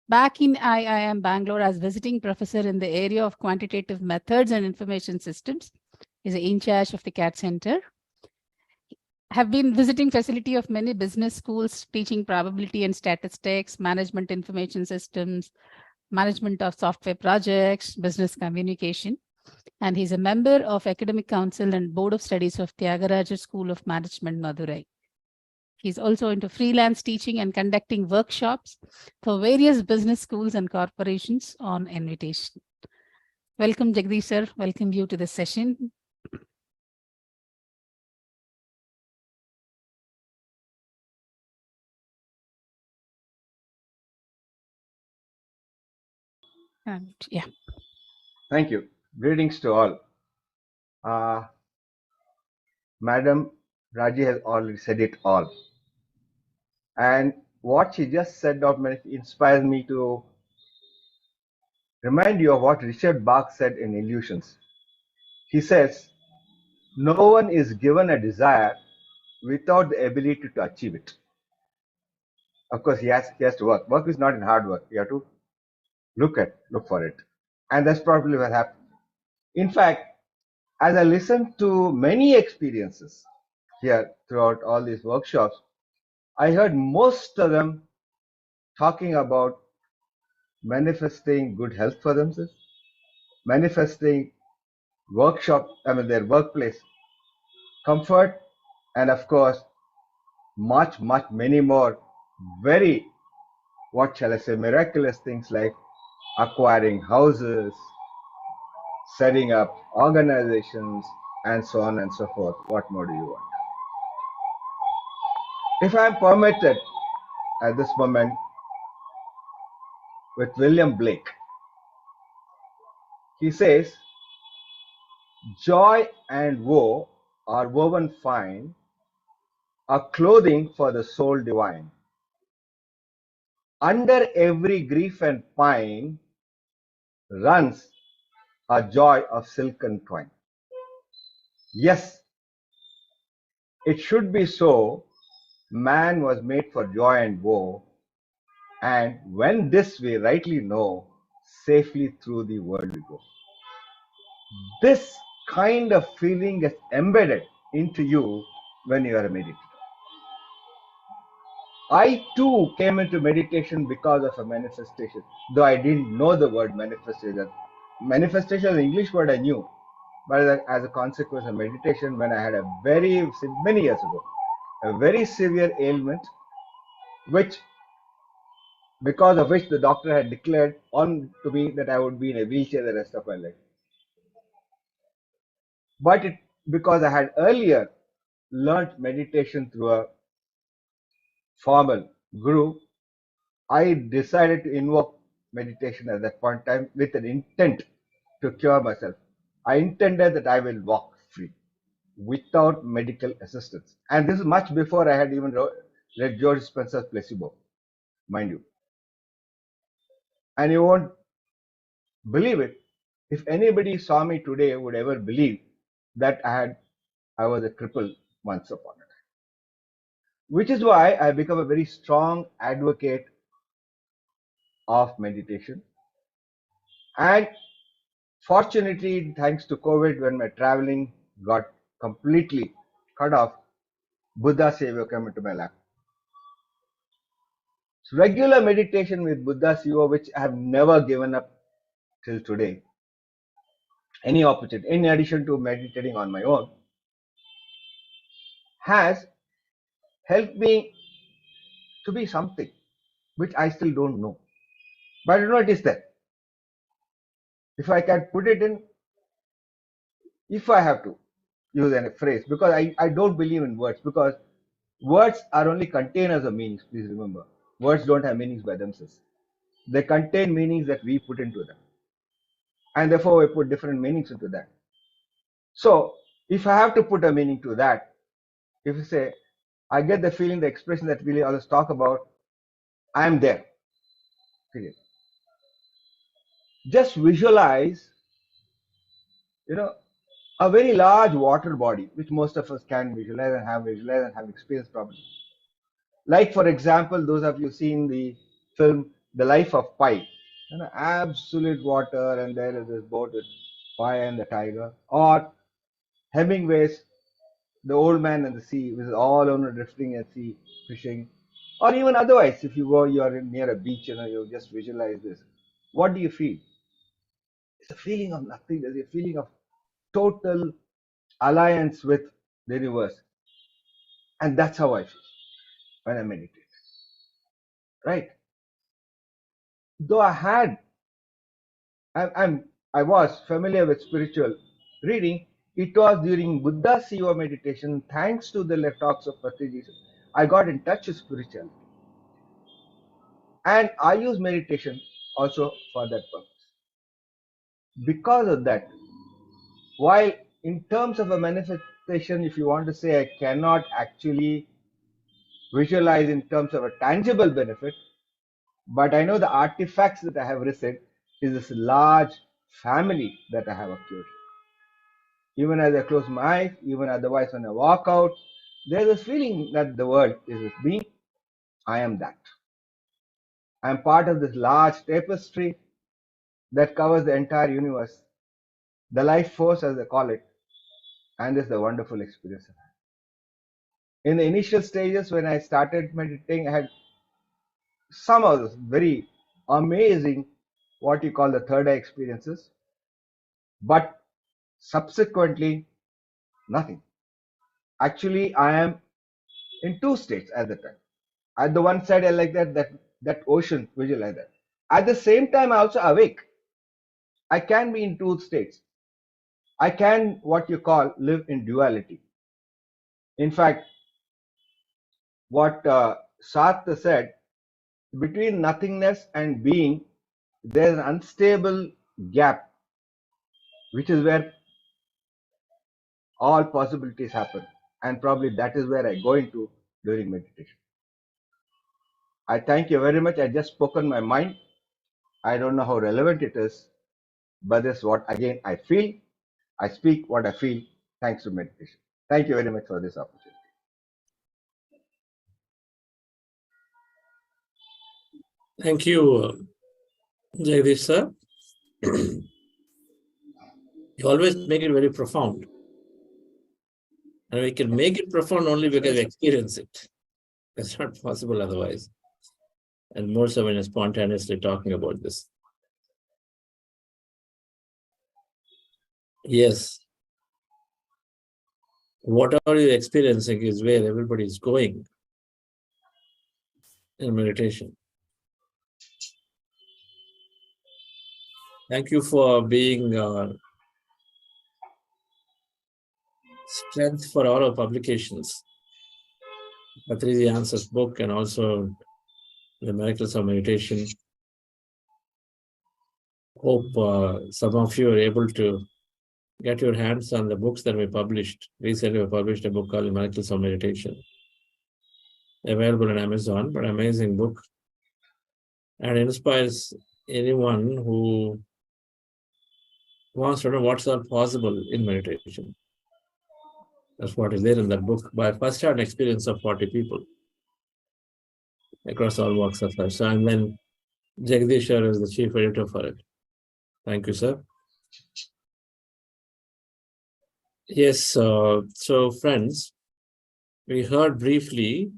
Back in IIM Bangalore as visiting professor in the area of quantitative methods and information systems. He's in charge of the CAT Center. Have been visiting facility of many business schools, teaching probability and statistics, management information systems, management of software projects, business communication. And he's a member of Academic Council and Board of Studies of Tyagaraja School of Management, Madurai. He's also into freelance teaching and conducting workshops for various business schools and corporations on invitation. Welcome, Jagdish sir. Welcome you to the session. And yeah. Thank you. Greetings to all. Madam Raji has already said it all. And what she just said of me inspires me to remind you of what Richard Bach said in Illusions. He says, no one is given a desire without the ability to achieve it. Of course, he has to work. Work is not in hard work. You have to look for it. And that's probably what happened. In fact, as I listened to many experiences here throughout all these workshops, I heard most of them talking about manifesting good health for themselves, manifesting their workplace comfort, and of course, many more very, what shall I say, miraculous things like acquiring houses, setting up organizations, and so on and so forth. What more do you want? If I am permitted at this moment with William Blake, he says, joy and woe are woven fine, a clothing for the soul divine. Under every grief and pine runs a joy of silken twine. Yes, it should be so. Man was made for joy and woe, and when this we rightly know, safely through the world we go. This kind of feeling is embedded into you when you are a meditator. I too came into meditation because of a manifestation, though I didn't know the word manifestation. Manifestation is an English word I knew, but as a consequence of meditation, when I had many years ago, a very severe ailment, because of which the doctor had declared on to me that I would be in a wheelchair the rest of my life. But because I had earlier learnt meditation through a formal guru, I decided to invoke meditation at that point in time with an intent to cure myself. I intended that I will walk free without medical assistance. And this is much before I had even read George Spencer's Placebo, mind you. And you won't believe it. If anybody saw me today, would ever believe that I was a cripple once upon a time. Which is why I become a very strong advocate of meditation. And fortunately, thanks to COVID, when my traveling got completely cut off, Buddha Seva came into my life. So regular meditation with Buddha Seva, which I have never given up till today, any opportunity, in addition to meditating on my own, has helped me to be something which I still don't know. But I know it is there. If I can put it in, if I have to use a phrase, because I don't believe in words, because words are only containers of meanings, please remember. Words don't have meanings by themselves. They contain meanings that we put into them. And therefore, we put different meanings into that. So, if I have to put a meaning to that, if you say, I get the feeling, the expression that we always talk about, I am there. Period. Just visualize, a very large water body, which most of us can visualize and have experienced probably. Like, for example, those of you seen the film The Life of Pi, absolute water, and there is this boat with Pi and the tiger, or Hemingway's The Old Man and the Sea, which is all on drifting at sea, fishing, or even otherwise, if you are near a beach, you just visualize this. What do you feel? It's a feeling of nothing. There's a feeling of total alliance with the universe. And that's how I feel when I meditate. Right? Though I was familiar with spiritual reading, it was during Buddha's CEO meditation, thanks to the talks of Patriji, I got in touch with spirituality. And I use meditation also for that purpose. Because of that, while in terms of a manifestation, if you want to say I cannot actually visualize in terms of a tangible benefit, but I know the artifacts that I have received is this large family that I have accrued. Even as I close my eyes, even otherwise when I walk out, there's this feeling that the world is with me. I am that. I am part of this large tapestry that covers the entire universe, the life force as they call it, and this is a wonderful experience. In the initial stages when I started meditating, I had some of those very amazing, what you call the third eye experiences, but subsequently, nothing. Actually, I am in two states at the time. At the one side, I like that ocean visualize that. At the same time, I also awake. I can be in two states. I can, what you call, live in duality. In fact, what Sartre said, between nothingness and being, there is an unstable gap, which is where all possibilities happen. And probably that is where I go into during meditation. I thank you very much. I just spoken my mind. I don't know how relevant it is, but this is what, again, I feel. I speak what I feel thanks to meditation. Thank you very much for this opportunity. Thank you, Jagdish sir. You always make it very profound. And we can make it profound only because we experience it. It's not possible otherwise. And more so when you're spontaneously talking about this. Yes. What are you experiencing is where everybody is going in meditation. Thank you for being strength for all our publications. Patriji Answer's book and also The Miracles of Meditation. Hope some of you are able to get your hands on the books that we published. Recently, we published a book called The Miracles of Meditation. Available on Amazon, but amazing book. And inspires anyone who wants to know what's all possible in meditation. That's what is there in that book by first-hand experience of 40 people across all walks of life. So, and then Jagdish sir is the chief editor for it. Thank you, sir. Yes, so friends, we heard briefly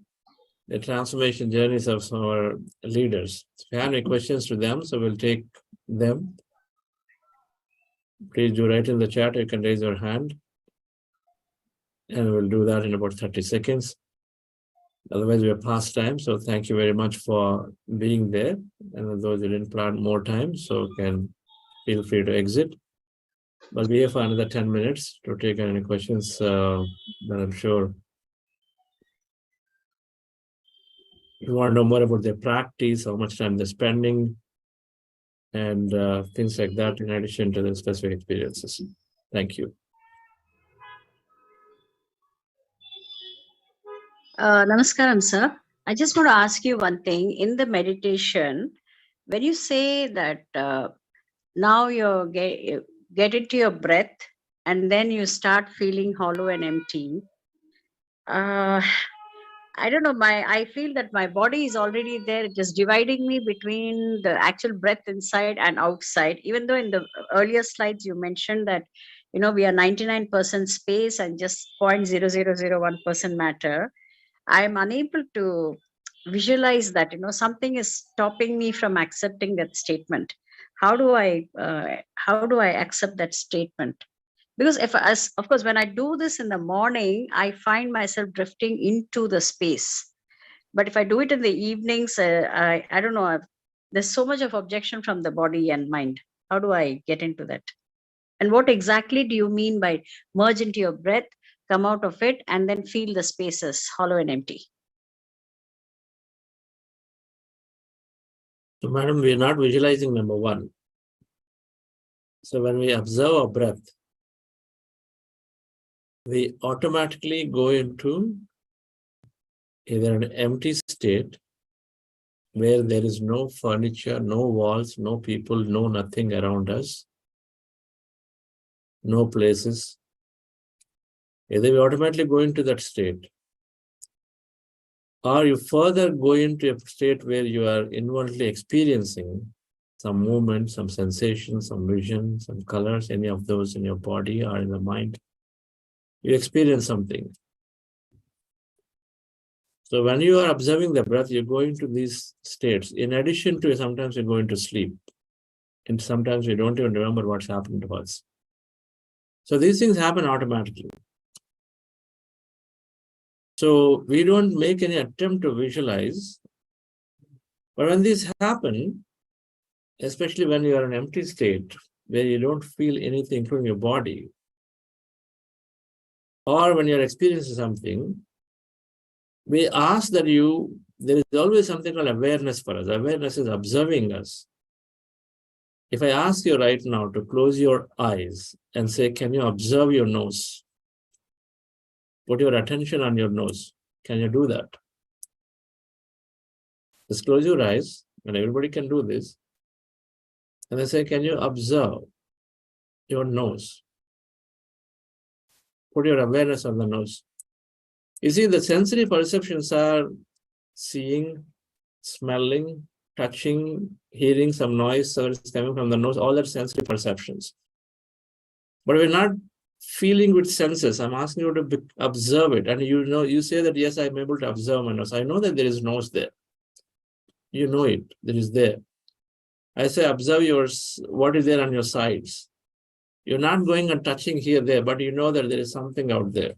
the transformation journeys of some of our leaders. If you have any questions to them, so we'll take them. Please do write in the chat, you can raise your hand. And we'll do that in about 30 seconds. Otherwise, we are past time. So thank you very much for being there. And those who didn't plan more time, so can feel free to exit. But we have for another 10 minutes to take any questions that I'm sure you want to know more about their practice, how much time they're spending, and things like that in addition to the specific experiences. Thank you. Namaskaram, sir. I just want to ask you one thing. In the meditation, when you say that now you get into your breath and then you start feeling hollow and empty, I don't know, I feel that my body is already there, just dividing me between the actual breath inside and outside, even though in the earlier slides you mentioned that, you know, we are 99% space and just 0.0001% matter. I am unable to visualize that, you know, something is stopping me from accepting that statement. How do I accept that statement? Because of course, when I do this in the morning, I find myself drifting into the space. But if I do it in the evenings, I don't know, there's so much of objection from the body and mind. How do I get into that? And what exactly do you mean by merge into your breath, come out of it, and then feel the spaces hollow and empty? So, madam, we are not visualizing number one. So when we observe our breath, we automatically go into either an empty state where there is no furniture, no walls, no people, no nothing around us, no places. Either we automatically go into that state, or you further go into a state where you are inwardly experiencing some movement, some sensation, some vision, some colors, any of those in your body or in the mind. You experience something. So when you are observing the breath, you go into these states. In addition to, sometimes you go into sleep. And sometimes we don't even remember what's happened to us. So these things happen automatically. So we don't make any attempt to visualize. But when these happen, especially when you are in an empty state, where you don't feel anything from your body, or when you're experiencing something, we ask that there is always something called awareness for us. Awareness is observing us. If I ask you right now to close your eyes and say, can you observe your nose? Put your attention on your nose. Can you do that? Just close your eyes, and everybody can do this. And I say, can you observe your nose? Put your awareness on the nose. You see, the sensory perceptions are seeing, smelling, touching, hearing some noise coming from the nose, all that sensory perceptions. But we're not feeling with senses. I'm asking you to observe it. And you say that, yes, I'm able to observe my nose. I know that there is nose there. You know it, there is there. I say, observe what is there on your sides. You're not going and touching here, there, but you know that there is something out there.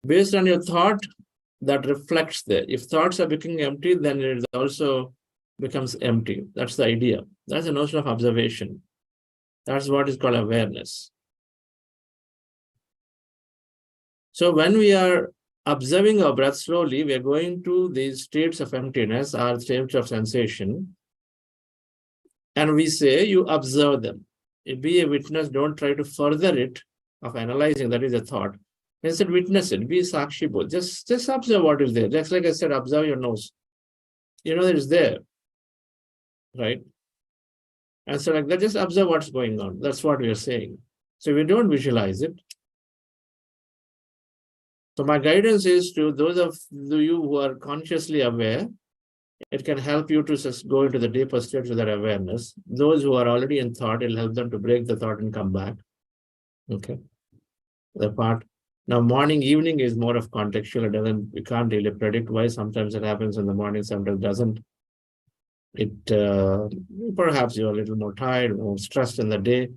Based on your thought, that reflects there. If thoughts are becoming empty, then it also becomes empty. That's the idea. That's the notion of observation. That's what is called awareness. So when we are observing our breath slowly, we are going to these states of emptiness or states of sensation. And we say, you observe them. Be a witness, don't try to further it of analyzing, that is a thought. Instead, witness it, be sakshi bodh. Just observe what is there. Just like I said, observe your nose. You know that it's there, right? And so like that, just observe what's going on. That's what we are saying. So we don't visualize it. So my guidance is to those of you who are consciously aware, it can help you to just go into the deeper states of that awareness. Those who are already in thought, it'll help them to break the thought and come back. Okay. The part. Now, morning, evening is more of contextual. We can't really predict why. Sometimes it happens in the morning, sometimes it doesn't. Perhaps you're a little more tired, more stressed in the day,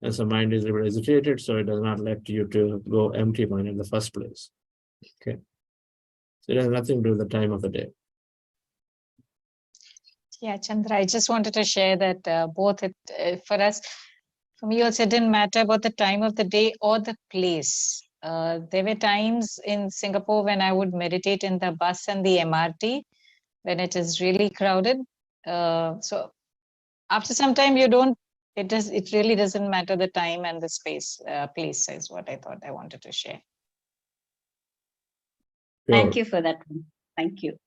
and so mind is a little agitated, so it does not let you to go empty mind in the first place. Okay. So it has nothing to do with the time of the day. Yeah, Chandra, I just wanted to share that for us, for me also, it didn't matter about the time of the day or the place. There were times in Singapore when I would meditate in the bus and the MRT when it is really crowded. So after some time, it really doesn't matter the time and the space, place is what I thought I wanted to share. Sure. Thank you for that one. Thank you.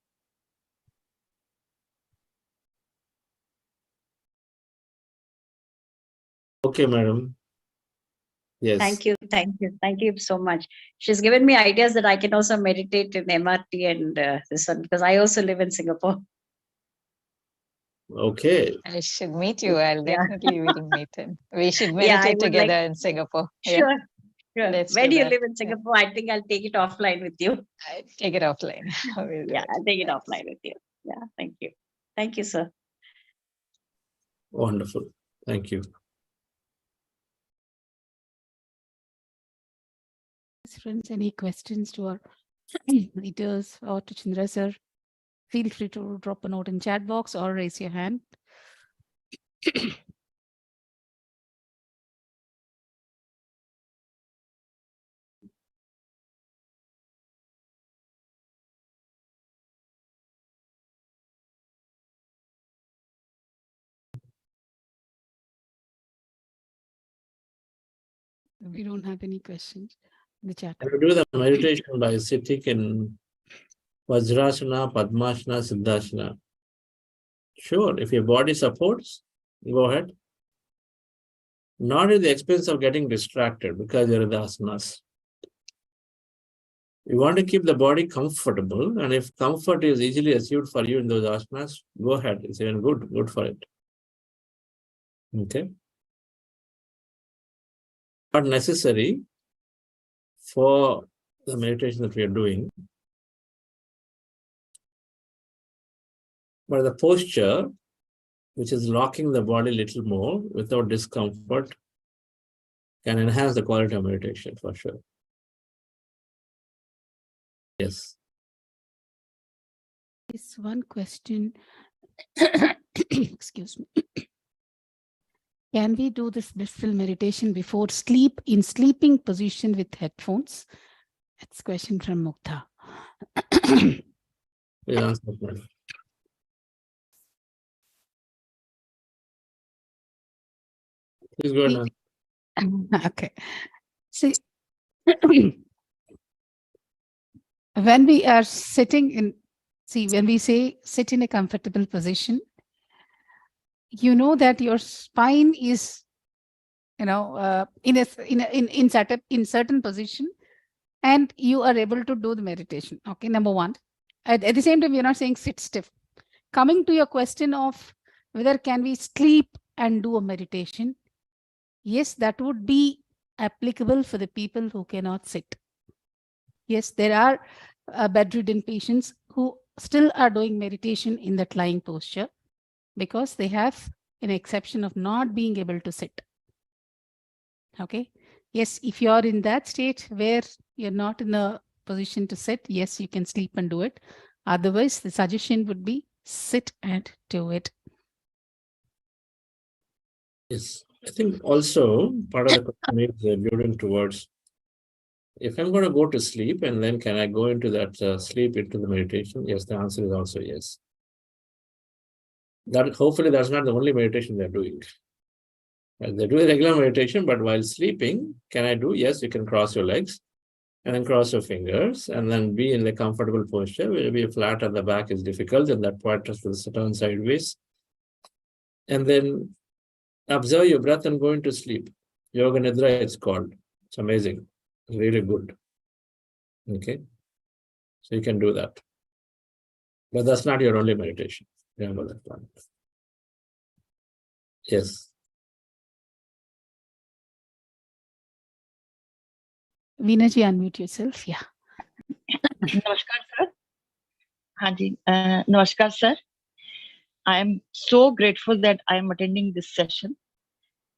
Okay, madam. Yes. Thank you so much. She's given me ideas that I can also meditate in MRT and this one, because I also live in Singapore. Okay. I should meet you. I'll definitely meet him. We should Yeah, meditate together in Singapore. Sure. Yeah. Sure. Where do you live in Singapore? I think I'll take it offline with you. I'll take it offline. I'll take it offline with you. Yeah, thank you. Thank you, sir. Wonderful. Thank you. Friends, any questions to our leaders or to Chandra sir? Feel free to drop a note in chat box or raise your hand. We don't have any questions in the chat. You do the meditation by sitting in Vajrasana, Padmasana, Siddhasana. Sure, if your body supports, go ahead. Not at the expense of getting distracted because you're in the asanas. You want to keep the body comfortable, and if comfort is easily achieved for you in those asanas, go ahead. It's even good for it. Okay? Not necessary for the meditation that we are doing. But the posture, which is locking the body a little more without discomfort, can enhance the quality of meditation for sure. Yes. This one question. Excuse me. Can we do this blissful meditation before sleep in sleeping position with headphones? That's a question from Mukta. Please answer that, madam. Please go ahead. Okay. See, when we are sitting in, when we say sit in a comfortable position, you know that your spine is, in certain position, and you are able to do the meditation. Okay, number one. At the same time, we are not saying sit stiff. Coming to your question of whether can we sleep and do a meditation, yes, that would be applicable for the people who cannot sit. Yes, there are bedridden patients who still are doing meditation in that lying posture because they have an exception of not being able to sit. Okay. Yes, if you are in that state where you're not in a position to sit, yes, you can sleep and do it. Otherwise, the suggestion would be sit and do it. Yes. I think also part of the question is alluding towards, if I'm going to go to sleep and then can I go into that sleep into the meditation? Yes, the answer is also yes. That hopefully that's not the only meditation they're doing. They do a regular meditation, but while sleeping, can I do? Yes, you can cross your legs and then cross your fingers and then be in a comfortable posture. Will be flat at the back is difficult, and that part will turn sideways. And then observe your breath and go into sleep. Yoga Nidra, it's called. It's amazing. It's really good. Okay. So you can do that. But that's not your only meditation. Remember that one. Yes. Veenaji, unmute yourself. Yeah. Namaskar, sir. Hanji, Namaskar, sir. I am so grateful that I am attending this session.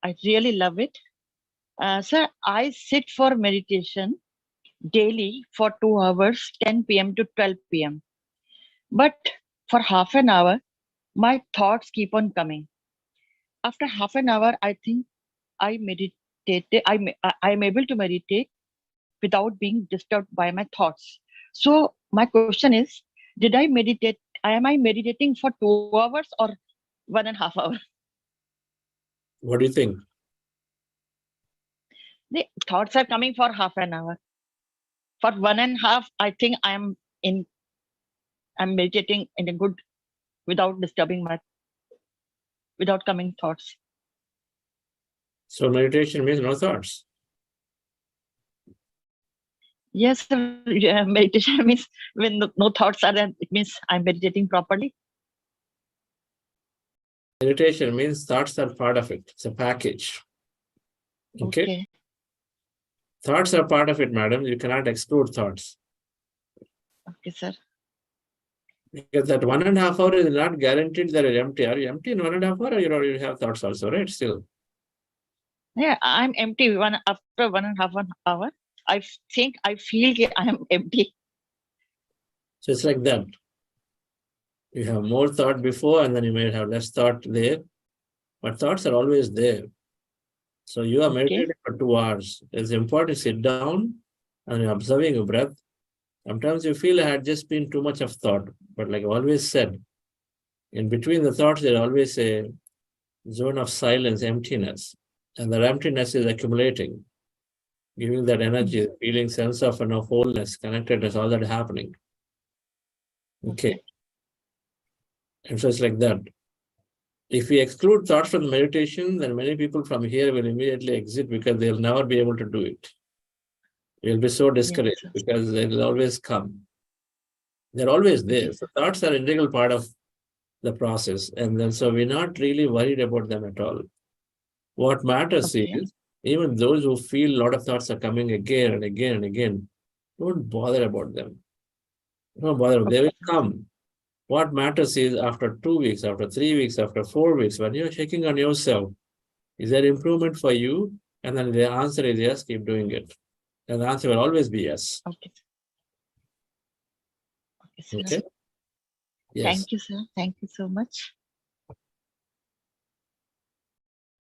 I really love it. Sir, I sit for meditation daily for 2 hours, 10 p.m. to 12 p.m. But for half an hour, my thoughts keep on coming. After half an hour, I think I meditated. I'm able to meditate without being disturbed by my thoughts. So my question is, did I meditate? Am I meditating for 2 hours or 1.5 hours? What do you think? The thoughts are coming for half an hour. For 1.5, I think I'm meditating in a good, without disturbing without coming thoughts. So meditation means no thoughts. Yes, sir. Yeah, meditation means when no thoughts are there, it means I'm meditating properly. Meditation means thoughts are part of it. It's a package. Okay. Thoughts are part of it, madam. You cannot exclude thoughts. Okay, sir. Because that 1.5 hours is not guaranteed that you're empty. Are you empty in 1.5 hours, or you have thoughts also, right? Still. Yeah, I'm empty after 1.5 hour. I think I feel I am empty. So it's like that. You have more thought before, and then you may have less thought there. But thoughts are always there. So you are meditating for 2 hours. It's important to sit down and you're observing your breath. Sometimes you feel it had just been too much of thought. But like I always said, in between the thoughts, there's always a zone of silence, emptiness. And that emptiness is accumulating, giving that energy, feeling sense of wholeness, connectedness, all that happening. Okay. And so it's like that. If we exclude thoughts from the meditation, then many people from here will immediately exit because they'll never be able to do it. They'll be so discouraged because they'll always come. They're always there. So thoughts are an integral part of the process. And then so we're not really worried about them at all. What matters is, even those who feel a lot of thoughts are coming again and again and again, don't bother about them. Don't bother. They will come. What matters is after 2 weeks, after 3 weeks, after 4 weeks, when you're checking on yourself, is there improvement for you? And then the answer is yes, keep doing it. And the answer will always be yes. Okay. Okay? Yes. Thank you, sir. Thank you so much.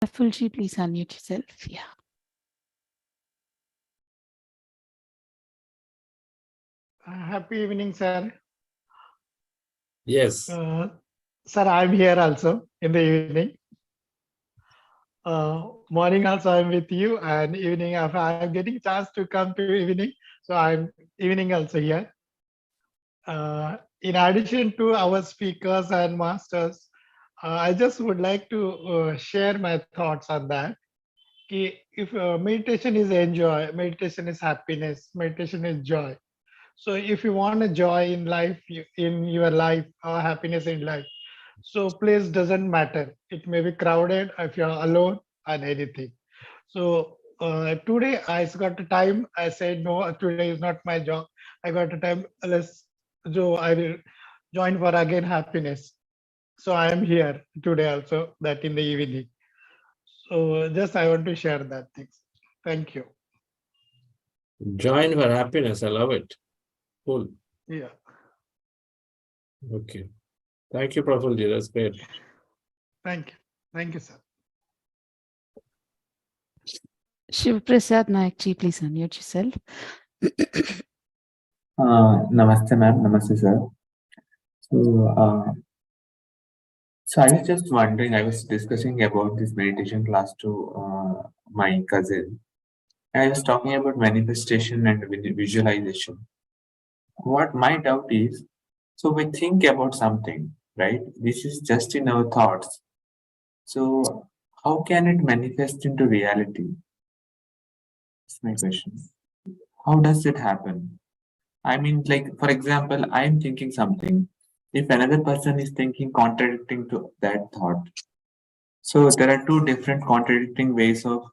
Fulji, please unmute yourself. Yeah. Happy evening, sir. Yes. Sir, I'm here also in the evening. Morning also I'm with you, and evening I'm getting chance to come to evening, so I'm evening also here. In addition to our speakers and masters, I just would like to share my thoughts on that. If meditation is enjoy, meditation is happiness, meditation is joy. So if you want a joy in life, in your life, or happiness in life, so place doesn't matter. It may be crowded, if you're alone, and anything. So today I got the time. I said no, today is not my job. I got the time. So I will join for again happiness. So I am here today also. That in the evening. So just I want to share that things. Thank you. Join for happiness. I love it. Cool. Yeah. Okay. Thank you, Prafulji. That's great. Thank you. Thank you, sir. Shiv Prasad Naikji, please unmute yourself. Namaste, ma'am. Namaste, sir. So I was just wondering, I was discussing about this meditation class to my cousin. I was talking about manifestation and visualization. What my doubt is, so we think about something, right? This is just in our thoughts. So how can it manifest into reality? That's my question. How does it happen? I mean, like, for example, I'm thinking something. If another person is thinking contradicting to that thought. So there are two different contradicting ways of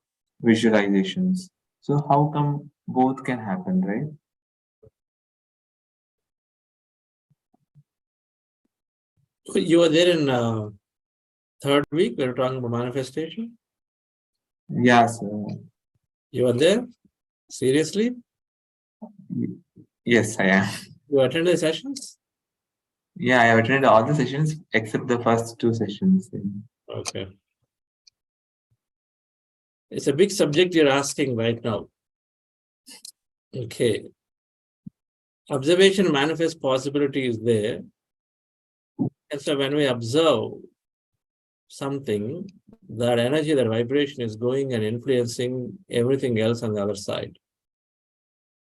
visualizations. So how come both can happen, right? You were there in 3rd week, we were talking about manifestation? Yes. You were there? Seriously? Yes, I am. You attended the sessions? Yeah, I have attended all the sessions except the first 2 sessions. Okay. It's a big subject you're asking right now. Okay. Observation manifests possibility is there. And so when we observe something, that energy, that vibration is going and influencing everything else on the other side.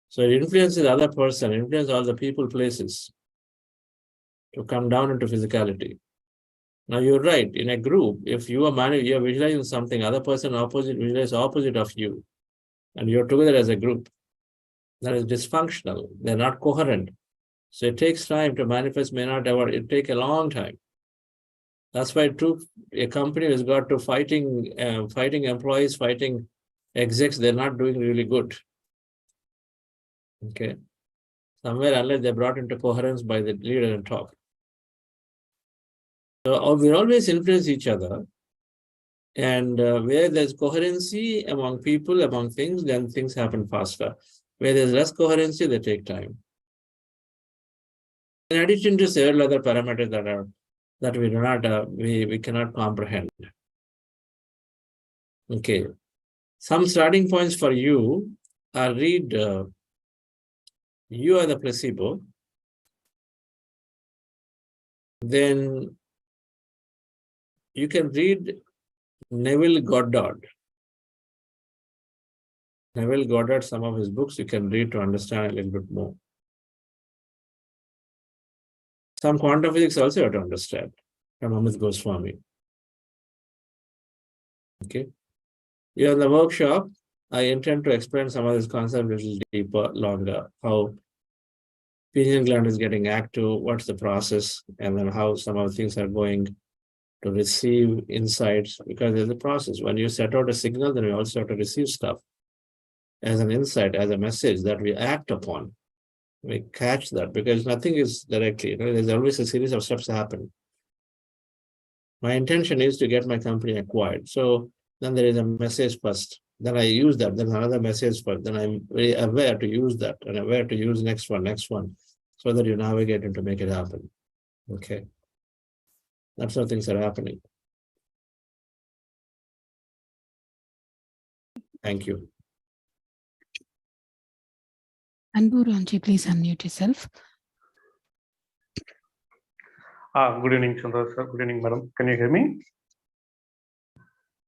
So it influences the other person, influences all the people, places to come down into physicality. Now you're right, in a group, if you are you're visualizing something, other person visualize opposite of you, and you're together as a group, that is dysfunctional. They're not coherent. So it takes time to manifest, may not ever, it take a long time. That's why a company has got to fighting employees, fighting execs, they're not doing really good. Okay. Somewhere unless they're brought into coherence by the leader on top. So we always influence each other. And where there's coherency among people, among things, then things happen faster. Where there's less coherency, they take time. In addition to several other parameters that we do not we cannot comprehend. Okay. Some starting points for you are read you are the placebo. Then you can read Neville Goddard. Neville Goddard, some of his books you can read to understand a little bit more. Some quantum physics also you have to understand from Amit Goswami. Okay. Here in the workshop, I intend to explain some of this concept a little deeper, longer, how pineal gland is getting active, what's the process, and then how some of the things are going to receive insights, because there's a process. When you set out a signal, then you also have to receive stuff as an insight, as a message that we act upon. We catch that because nothing is directly, there's always a series of steps happen. My intention is to get my company acquired. So then there is a message first. Then I use that. Then another message first. Then I'm very aware to use that and aware to use next one, so that you navigate and to make it happen. Okay. That's how things are happening. Thank you. Anbu Ranji, please unmute yourself. Good evening, Chandra sir. Good evening, madam. Can you hear me?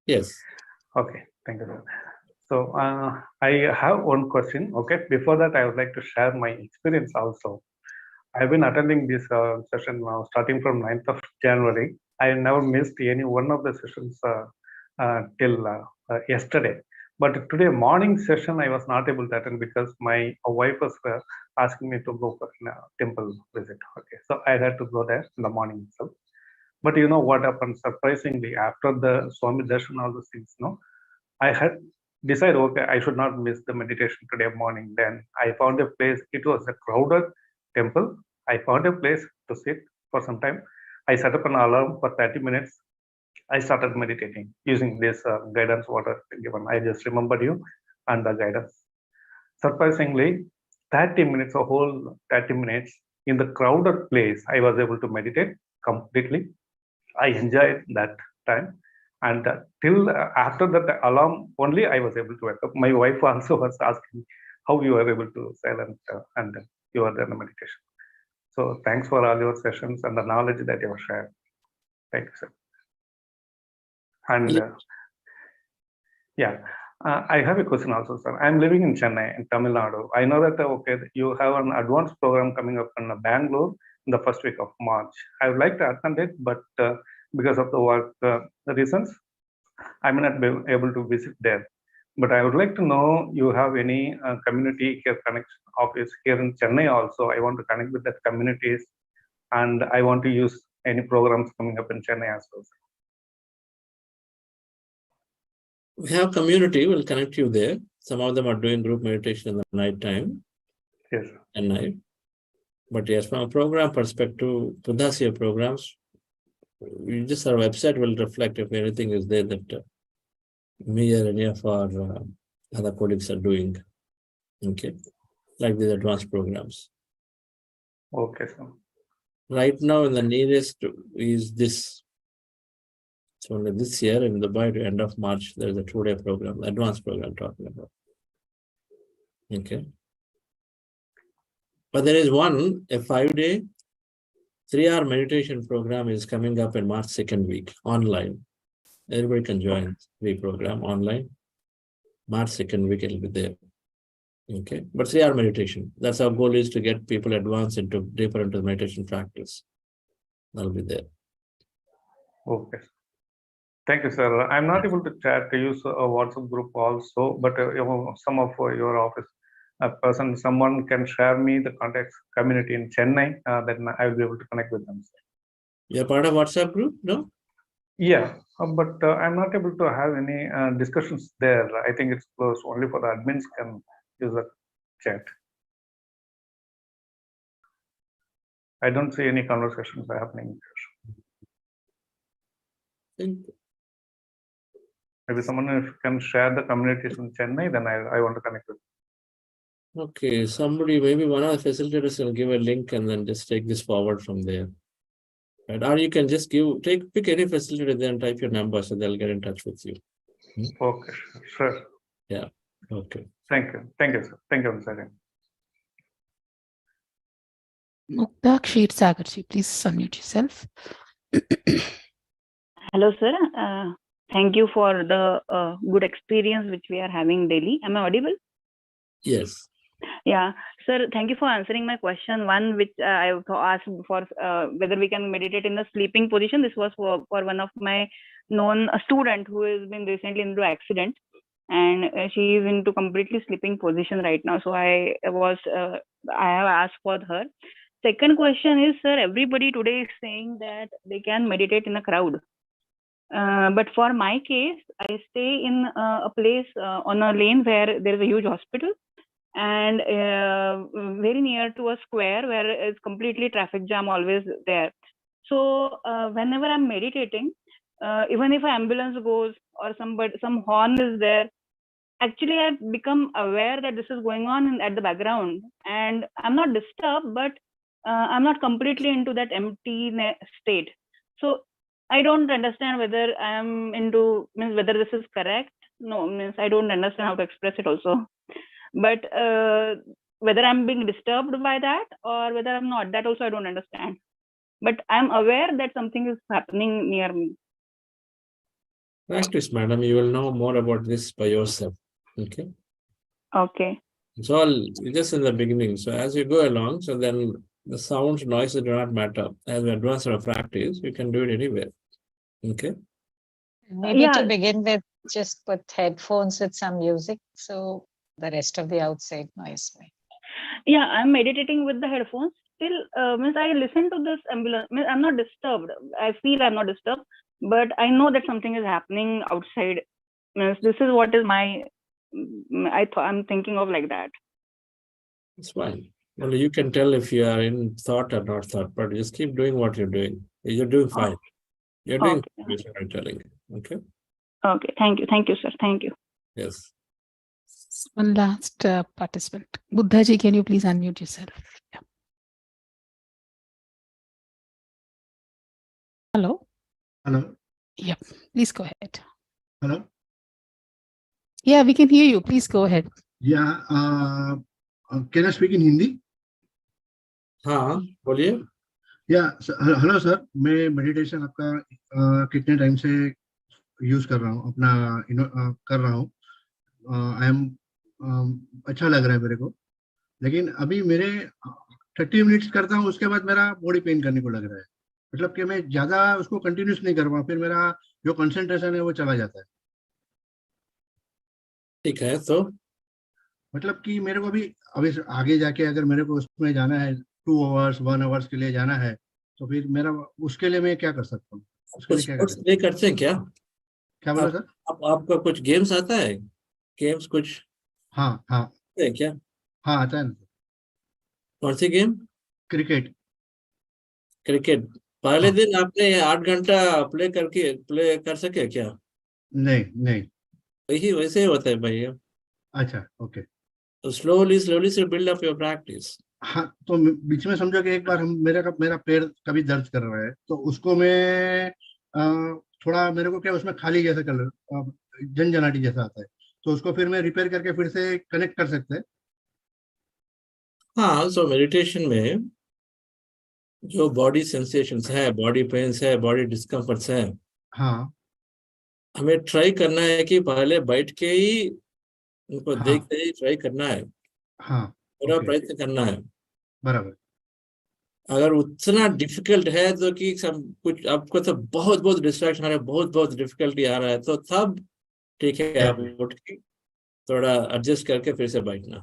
Yes. Okay, thank you, sir. So I have one question. Okay, before that, I would like to share my experience also. I've been attending this session now, starting from 9th of January. I never missed any one of the sessions till yesterday. But today morning session, I was not able to attend because my wife was asking me to go for a temple visit. Okay, so I had to go there in the morning itself. But you know what happened? Surprisingly, after the Swami Darshan, all those things, I had decided, okay, I should not miss the meditation today morning. Then I found a place. It was a crowded temple. I found a place to sit for some time. I set up an alarm for 30 minutes. I started meditating using this guidance what given. I just remembered you and the guidance. Surprisingly, 30 minutes, a whole 30 minutes in the crowded place, I was able to meditate completely. I enjoyed that time. And till after that alarm, only I was able to wake up. My wife also was asking how you were able to silent and you are there in the meditation. So thanks for all your sessions and the knowledge that you have shared. Thank you, sir. And I have a question also, sir. I'm living in Chennai, in Tamil Nadu. I know that okay, you have an advanced program coming up in Bangalore in the first week of March. I would like to attend it, but because of the work reasons, I may not be able to visit there. But I would like to know, you have any community care connection office here in Chennai also. I want to connect with that communities, and I want to use any programs coming up in Chennai as well. We have community, we'll connect you there. Some of them are doing group meditation in the night time. Yes. And night. But yes, from a program perspective, Pudhasiya programs, just our website will reflect if anything is there that me or any of our other colleagues are doing. Okay. Like these advanced programs. Okay, sir. Right now, in the nearest is this. So only this year in Dubai to end of March, there is a 2-day program, advanced program talking about. Okay. But there is one, a 5-day, 3-hour meditation program is coming up in March 2nd week, online. Everybody can join the program online. March 2nd week, it'll be there. Okay. But 3-hour meditation. That's our goal, is to get people advanced deeper into the meditation practice. That'll be there. Okay. Thank you, sir. I'm not able to chat to use a WhatsApp group also, but some of your office someone can share me the contacts community in Chennai, then I will be able to connect with them. Sir. You're part of WhatsApp group, no? Yeah, but I'm not able to have any discussions there. I think it's closed. Only for the admins can use the chat. I don't see any conversations happening there. Maybe someone if can share the communities in Chennai, then I want to connect with. Okay, somebody, maybe one of the facilitators will give a link and then just take this forward from there. Right? Or you can just pick any facilitator there and type your number so they'll get in touch with you. Okay, sure. Yeah. Okay. Thank you. Thank you, sir. Thank you, Mr. Mukta Ksheersagarji, please unmute yourself. Hello, sir. Thank you for the good experience which we are having daily. Am I audible? Yes. Yeah, sir, thank you for answering my question. One which I asked for whether we can meditate in the sleeping position. This was for one of my known student who has been recently into accident, and she is into completely sleeping position right now. So I have asked for her. Second question is, sir, everybody today is saying that they can meditate in a crowd. But for my case, I stay in a place on a lane where there is a huge hospital, and very near to a square where it's completely traffic jam always there. So whenever I'm meditating, even if an ambulance goes or some horn is there, actually I've become aware that this is going on at the background, and I'm not disturbed, but I'm not completely into that empty state. So I don't understand whether whether this is correct. No, means I don't understand how to express it also. But whether I'm being disturbed by that or whether I'm not, that also I don't understand. But I'm aware that something is happening near me. Practice, madam. You will know more about this by yourself. Okay. Okay. It's all just in the beginning. So as you go along, so then the sounds, noises do not matter. As we advance our practice, you can do it anywhere. Okay. Maybe to begin with, just put headphones with some music, so the rest of the outside noise may. Yeah, I'm meditating with the headphones. Still, means I listen to this ambulance. Means I'm not disturbed. I feel I'm not disturbed, but I know that something is happening outside. Means this is what is I'm thinking of like that. It's fine. Only you can tell if you are in thought or not thought, but just keep doing what you're doing. You're doing fine. You're doing what I'm telling you. Okay. Okay. Thank you. Thank you, sir. Thank you. Yes. One last participant. Buddha ji, can you please unmute yourself? Yeah. Hello? Hello? Yep. Please go ahead. Hello? Yeah, we can hear you. Please go ahead. Yeah. Can I speak in Hindi? हाँ, बोलिए. Yeah. Hello, sir. मैं meditation आपका कितने time से use कर रहा हूँ, अपना कर रहा हूँ. आई एम अच्छा लग रहा है मेरे को, लेकिन अभी मेरे 30 मिनट्स करता हूँ, उसके बाद मेरा बॉडी पेन करने को लग रहा है. मतलब कि मैं ज्यादा उसको कंटिन्यूस नहीं कर पाऊँ, फिर मेरा जो कंसंट्रेशन है वो चला जाता है. ठीक है, तो मतलब कि मेरे को अभी आगे जाके अगर मेरे को उसमें जाना है 2 आवर्स 1 आवर्स के लिए जाना है, तो फिर मेरा उसके लिए मैं क्या कर सकता हूँ? उसके लिए क्या कर सकता हूँ? करते हैं क्या? क्या बोला सर? आपका कुछ गेम्स आता है? गेम्स कुछ? हाँ. क्या? हाँ, आता है ना. कौन सी गेम? क्रिकेट. पहले दिन आपने 8 घंटा प्ले कर सके क्या? नहीं. वैसे ही होता है भैया. अच्छा, ओके. तो स्लोली से बिल्ड अप योर प्रैक्टिस. हाँ, तो बीच में समझो कि एक बार मेरा पैर कभी दर्द कर रहा है, तो उसको मैं थोड़ा मेरे को क्या उसमें खाली जैसा कलर झंझनाटी जैसा आता है, तो उसको फिर मैं रिपेयर करके फिर से कनेक्ट कर सकते हैं. हाँ, सो मेडिटेशन में जो बॉडी सेंसेशंस है, बॉडी पेन्स है, बॉडी डिस्कम्फर्ट्स है, हाँ, हमें ट्राई करना है कि पहले बैठ के ही उनको देखते ही ट्राई करना है. हाँ, पूरा प्रयत्न करना है. बराबर. अगर उतना डिफिकल्ट है तो कि सब कुछ आपको तो बहुत डिस्ट्रैक्शन आ रहा है, बहुत डिफिकल्टी आ रहा है, तो तब ठीक है, आप उठ के थोड़ा एडजस्ट करके फिर से बैठना.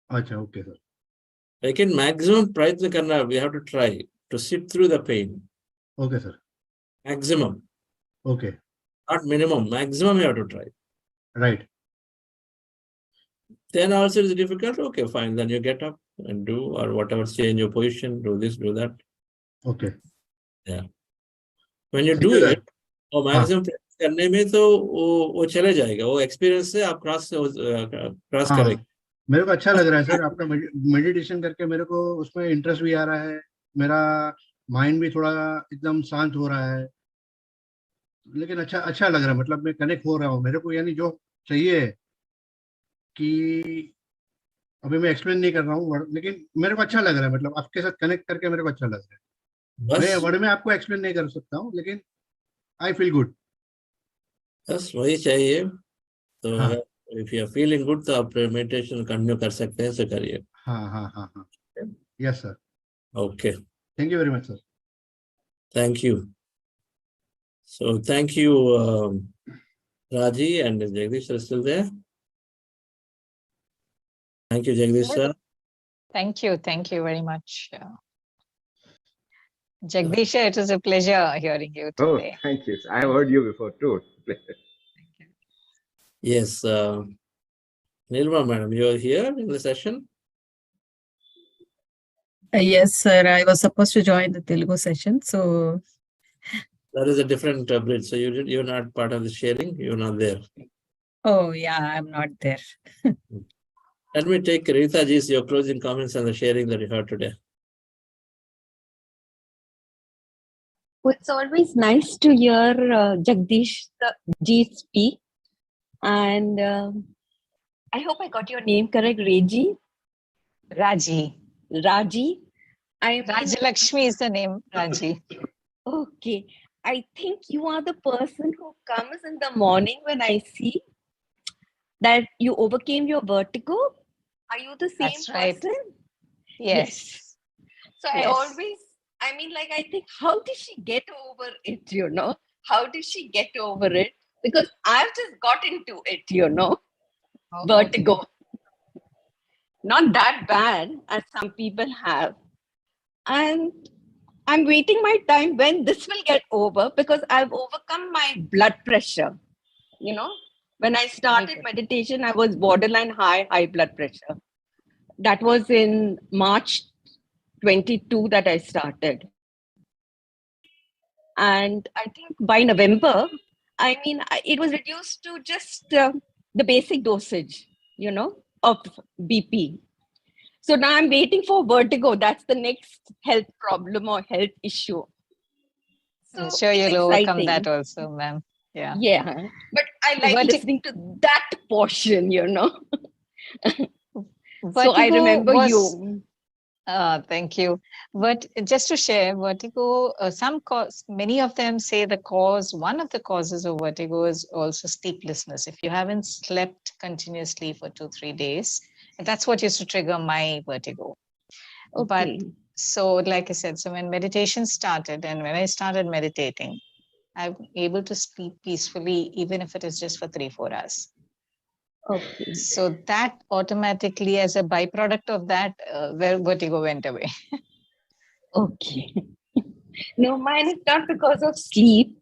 अच्छा, ओके सर. लेकिन मैक्सिमम प्रयत्न करना, we have to try to sit through the pain. Okay sir. Maximum. Okay. Not minimum, maximum you have to try. Right. Then also it's difficult. Okay, fine. Then you get up and do or whatever, change your position, do this, do that. Okay. Yeah. When you do it, और maximum practice करने में तो वो चले जाएगा, वो experience से आप क्रॉस करेंगे. मेरे को अच्छा लग रहा है सर, आपका मेडिटेशन करके मेरे को उसमें इंटरेस्ट भी आ रहा है, मेरा माइंड भी थोड़ा एकदम शांत हो रहा है, लेकिन अच्छा लग रहा है, मतलब मैं कनेक्ट हो रहा हूँ मेरे को, यानी जो चाहिए कि अभी मैं एक्सप्लेन नहीं कर रहा हूँ लेकिन मेरे को अच्छा लग रहा है, मतलब आपके साथ कनेक्ट करके मेरे को अच्छा लग रहा है। मैं बस वर्ड में आपको एक्सप्लेन नहीं कर सकता हूँ, लेकिन आई फील गुड। बस वही चाहिए। तो हाँ अगर if you are feeling good तो आप मेडिटेशन कंटिन्यू कर सकते हैं, तो करिए। हाँ, yes sir, okay, thank you very much sir. Thank you. So thank you, Raji and Jagdish are still there. Thank you, Jagdish sir. Thank you very much. Jagdish, it was a pleasure hearing you Oh, today. thank you. I have heard you before too. Yes, Nilma madam, you are here in the session. Yes, sir. I was supposed to join the Telugu session, so That is a different bridge. So you're not part of the sharing. You're not there. oh yeah, I'm not there. Let me take Rita ji's your closing comments on the sharing that you heard today. Well, it's always nice to hear Jagdish ji speak, and I hope I got your name correct, Raji. Raji. Raji Lakshmi is the name, Raji. Okay. I think you are the person who comes in the morning when I see that you overcame your vertigo. Are you the same That's right. person? Yes. So I always, I think, how did she get over it, How did she get over it? Because I've just got into it, vertigo. Not that bad as some people have. And I'm waiting my time when this will get over, because I've overcome my blood pressure. When I started meditation, I was borderline high blood pressure. That was in March 22 that I started. And I think by November, it was reduced to just the basic dosage, of BP. So now I'm waiting for vertigo. That's the next health problem or health issue. So I'm sure you'll overcome that also, ma'am. Yeah. Yeah. But I like listening to that portion, So I remember you. Thank you. But just to share, vertigo, many of them say one of the causes of vertigo is also sleeplessness. If you haven't slept continuously for 2-3 days, that's what used to trigger my vertigo. Okay. But so, like I said, so when meditation started and when I started meditating, I'm able to sleep peacefully, even if it is just for 3-4 hours. Okay. So that automatically, as a byproduct of that, vertigo went away. Okay. No, mine is not because of sleep.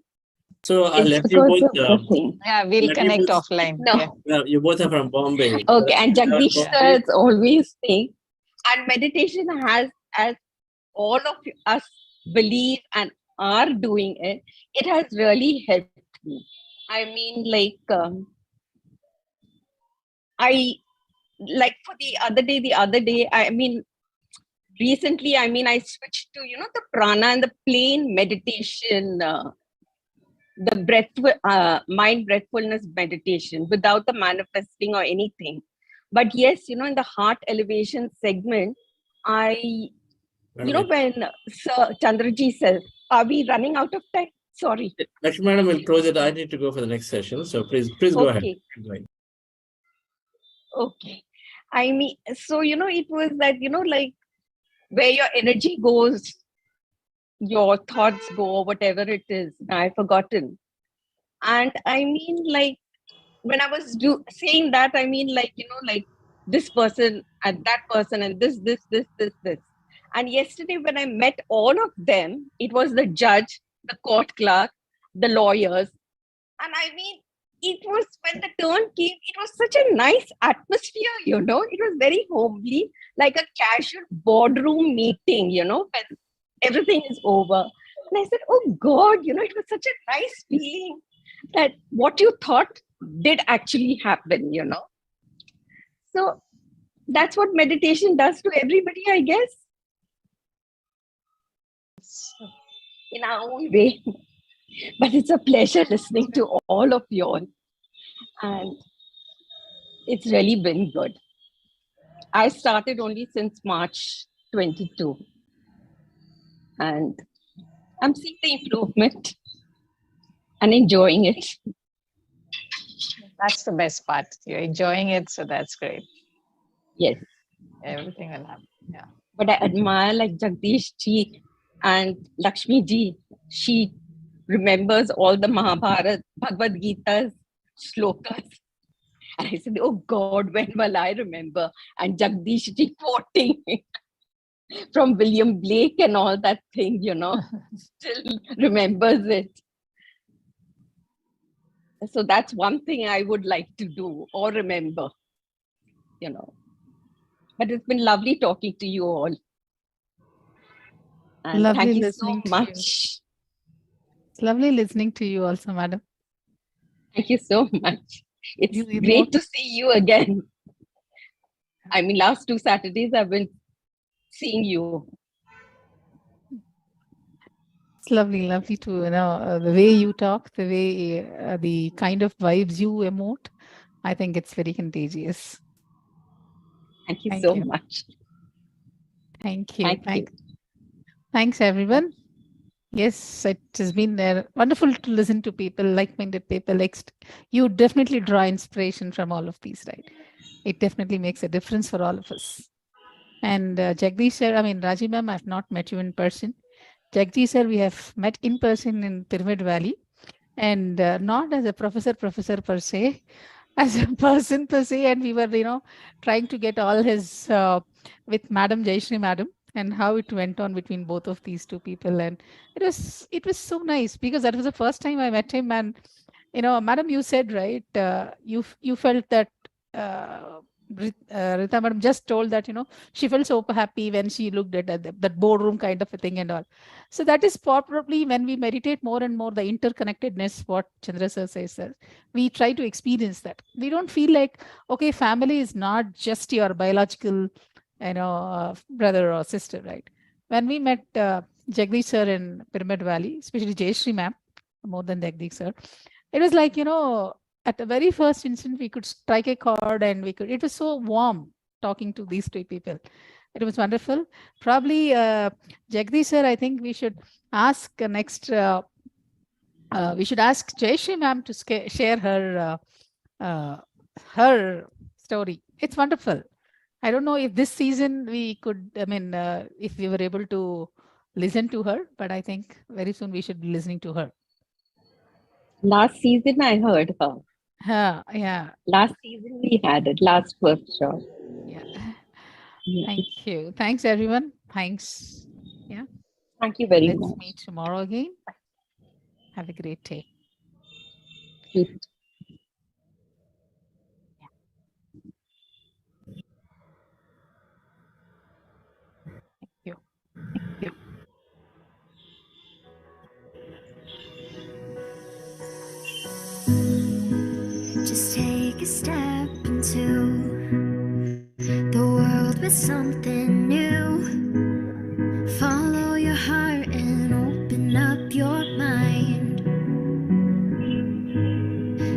So I'll It's let you because both. of the thing. Yeah, we'll connect offline. No. Yeah, you both are from Bombay. Okay, and Jagdish sir is always saying, and meditation has, as all of us believe and are doing it, it has really helped me. For the other day, recently, I switched to, the prana and the plain meditation, the mind breathfulness meditation without the manifesting or anything. But yes, in the heart elevation segment, when Sir Chandraji says, are we running out of time? Sorry. Lakshmi madam will close it. I need to go for the next session. So please go ahead. Okay. So, it was that, where your energy goes, your thoughts go, whatever it is. I've forgotten. And when I was saying that, this person and that person and this. And yesterday when I met all of them, it was the judge, the court clerk, the lawyers. And it was, when the turn came, it was such a nice atmosphere, it was very homely, like a casual boardroom meeting, when everything is over. And I said, oh God, it was such a nice feeling that what you thought did actually happen, So That's what meditation does to everybody, I guess. In our own way. But it's a pleasure listening to all of you all. And it's really been good. I started only since March 22. And I'm seeing the improvement and enjoying it. That's the best part. You're enjoying it, so that's great. Yes. Everything will happen. Yeah. But I admire like Jagdish ji and Lakshmi ji. She remembers all the Mahabharata, Bhagavad Gita's shlokas. And I said, oh God, when will I remember? And Jagdish ji quoting from William Blake and all that thing, still remembers it. So that's one thing I would like to do or remember, But it's been lovely talking to you all. And Lovely thank you so listening to much. It's lovely listening to you also, madam. Thank you so much. It's great to see you again. I mean, last 2 Saturdays I've been seeing you. It's lovely to, the way you talk, the way, the kind of vibes you emote. I think it's very contagious. Thank you so much. Thank you. Thanks, everyone. Yes, it has been wonderful to listen to people, like-minded people. You definitely draw inspiration from all of these, right? It definitely makes a difference for all of us. And Jagdish sir, Raji ma'am, I've not met you in person. Jagdish sir, we have met in person in Pyramid Valley, and not as a professor per se, as a person per se. And we were, trying to get all his with Madam Jayashree madam, and how it went on between both of these two people. And it was so nice, because that was the first time I met him. And madam, you said, right, you felt that Rita madam just told that she felt so happy when she looked at that boardroom kind of a thing and all. So that is probably when we meditate more and more, the interconnectedness, what Chandra sir says, we try to experience that. We don't feel like, okay, family is not just your biological brother or sister, right? When we met Jagdish sir in Pyramid Valley, especially Jayashree ma'am, more than Jagdish sir, it was like, at the very first instant, we could strike a chord, and it was so warm talking to these two people. It was wonderful. Probably Jagdish sir, I think we should ask next, we should ask Jayashree ma'am to share her story. It's wonderful. I don't know if this season we could, if we were able to listen to her, but I think very soon we should be listening to her. Last season I heard her. Yeah. Last season we had it, last workshop. Yeah. Thank you. Thanks, everyone. Thanks. Yeah. Thank you very much. Let's meet tomorrow again. Have a great day. Just take a step into the world with something new. Follow your heart and open up your mind.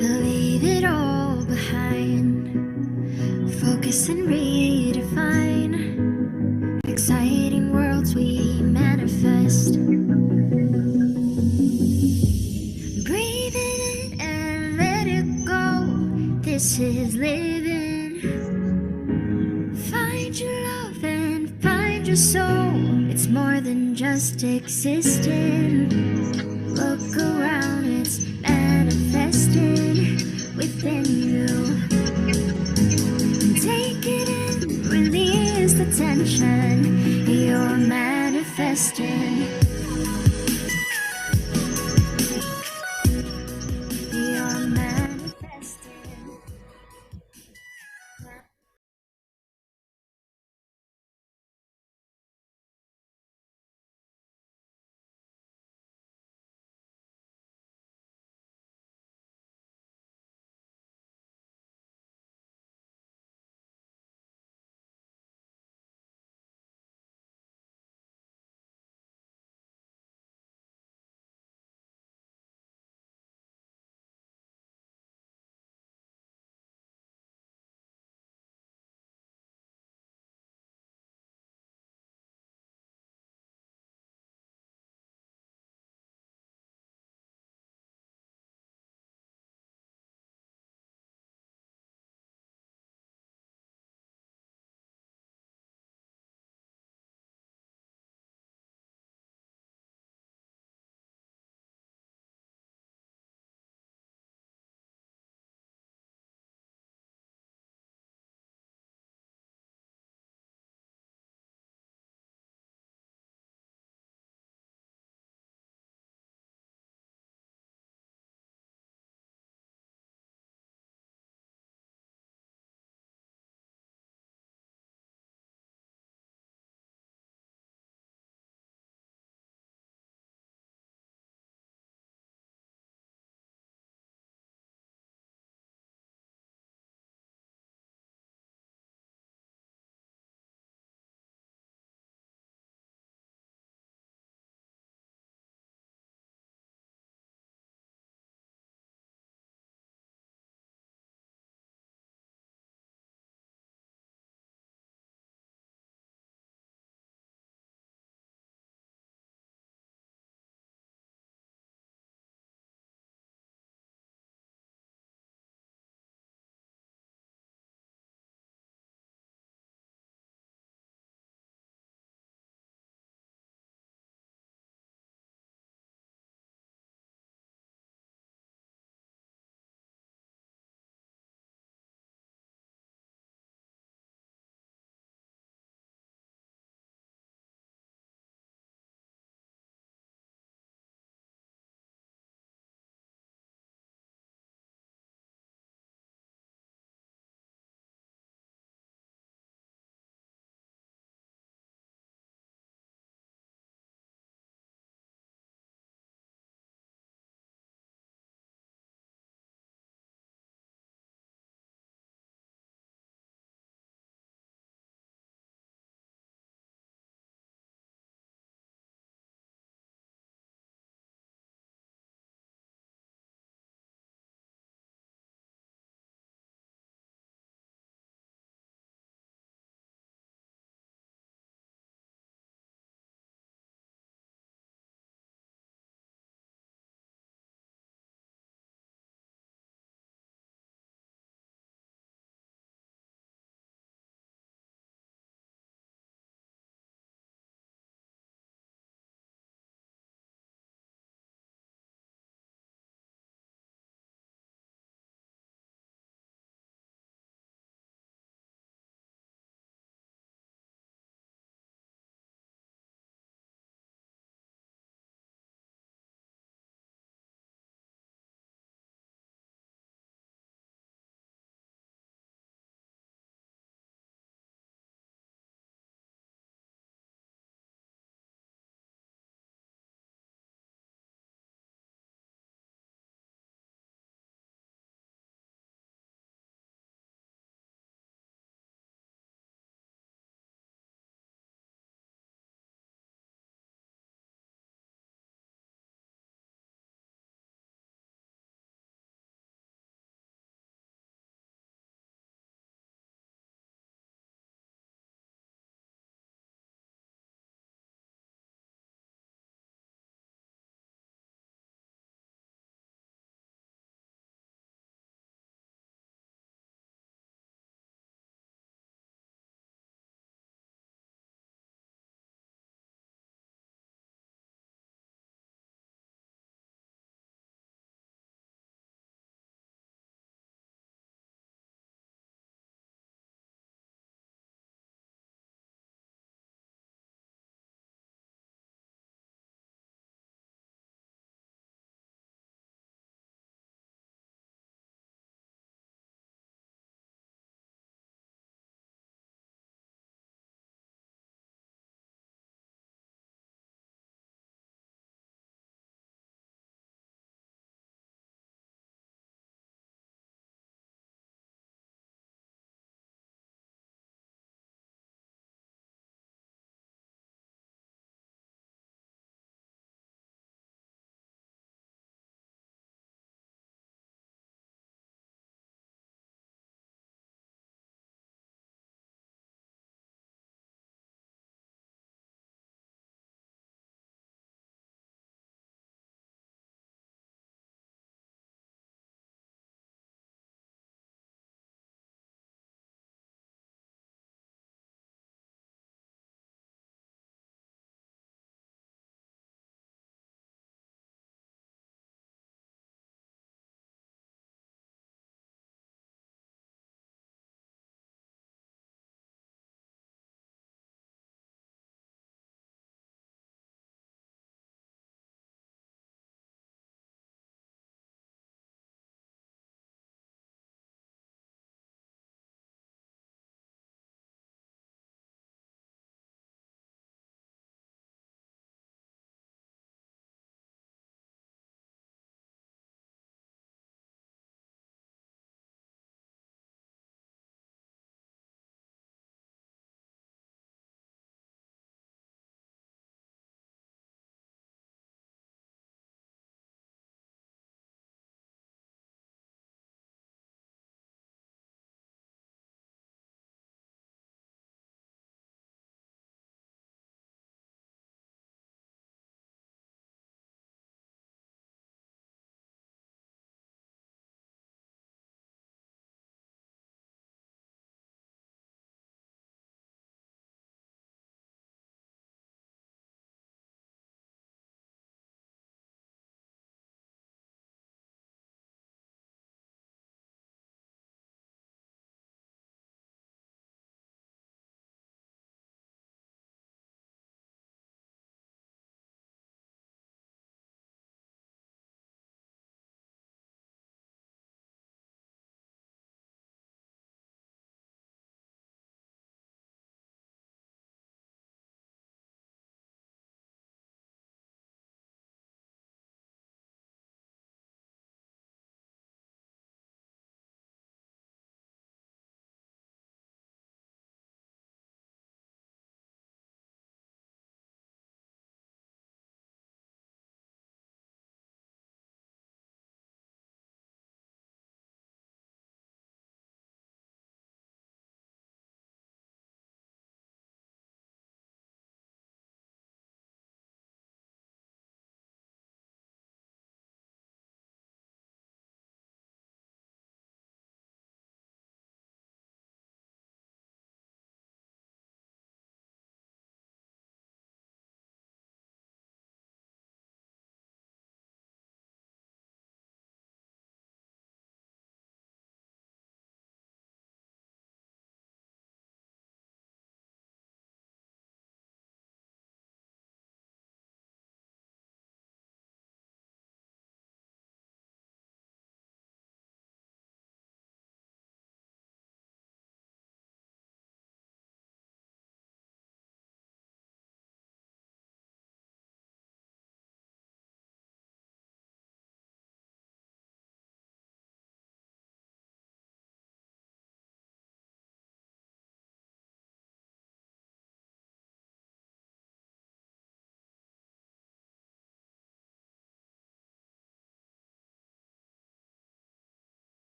Leave it all behind. Focus and redefine exciting worlds we manifest. This is living. Find your love and find your soul. It's more than just existing. Look around, it's manifesting within you. Take it in, release the tension. You're manifesting.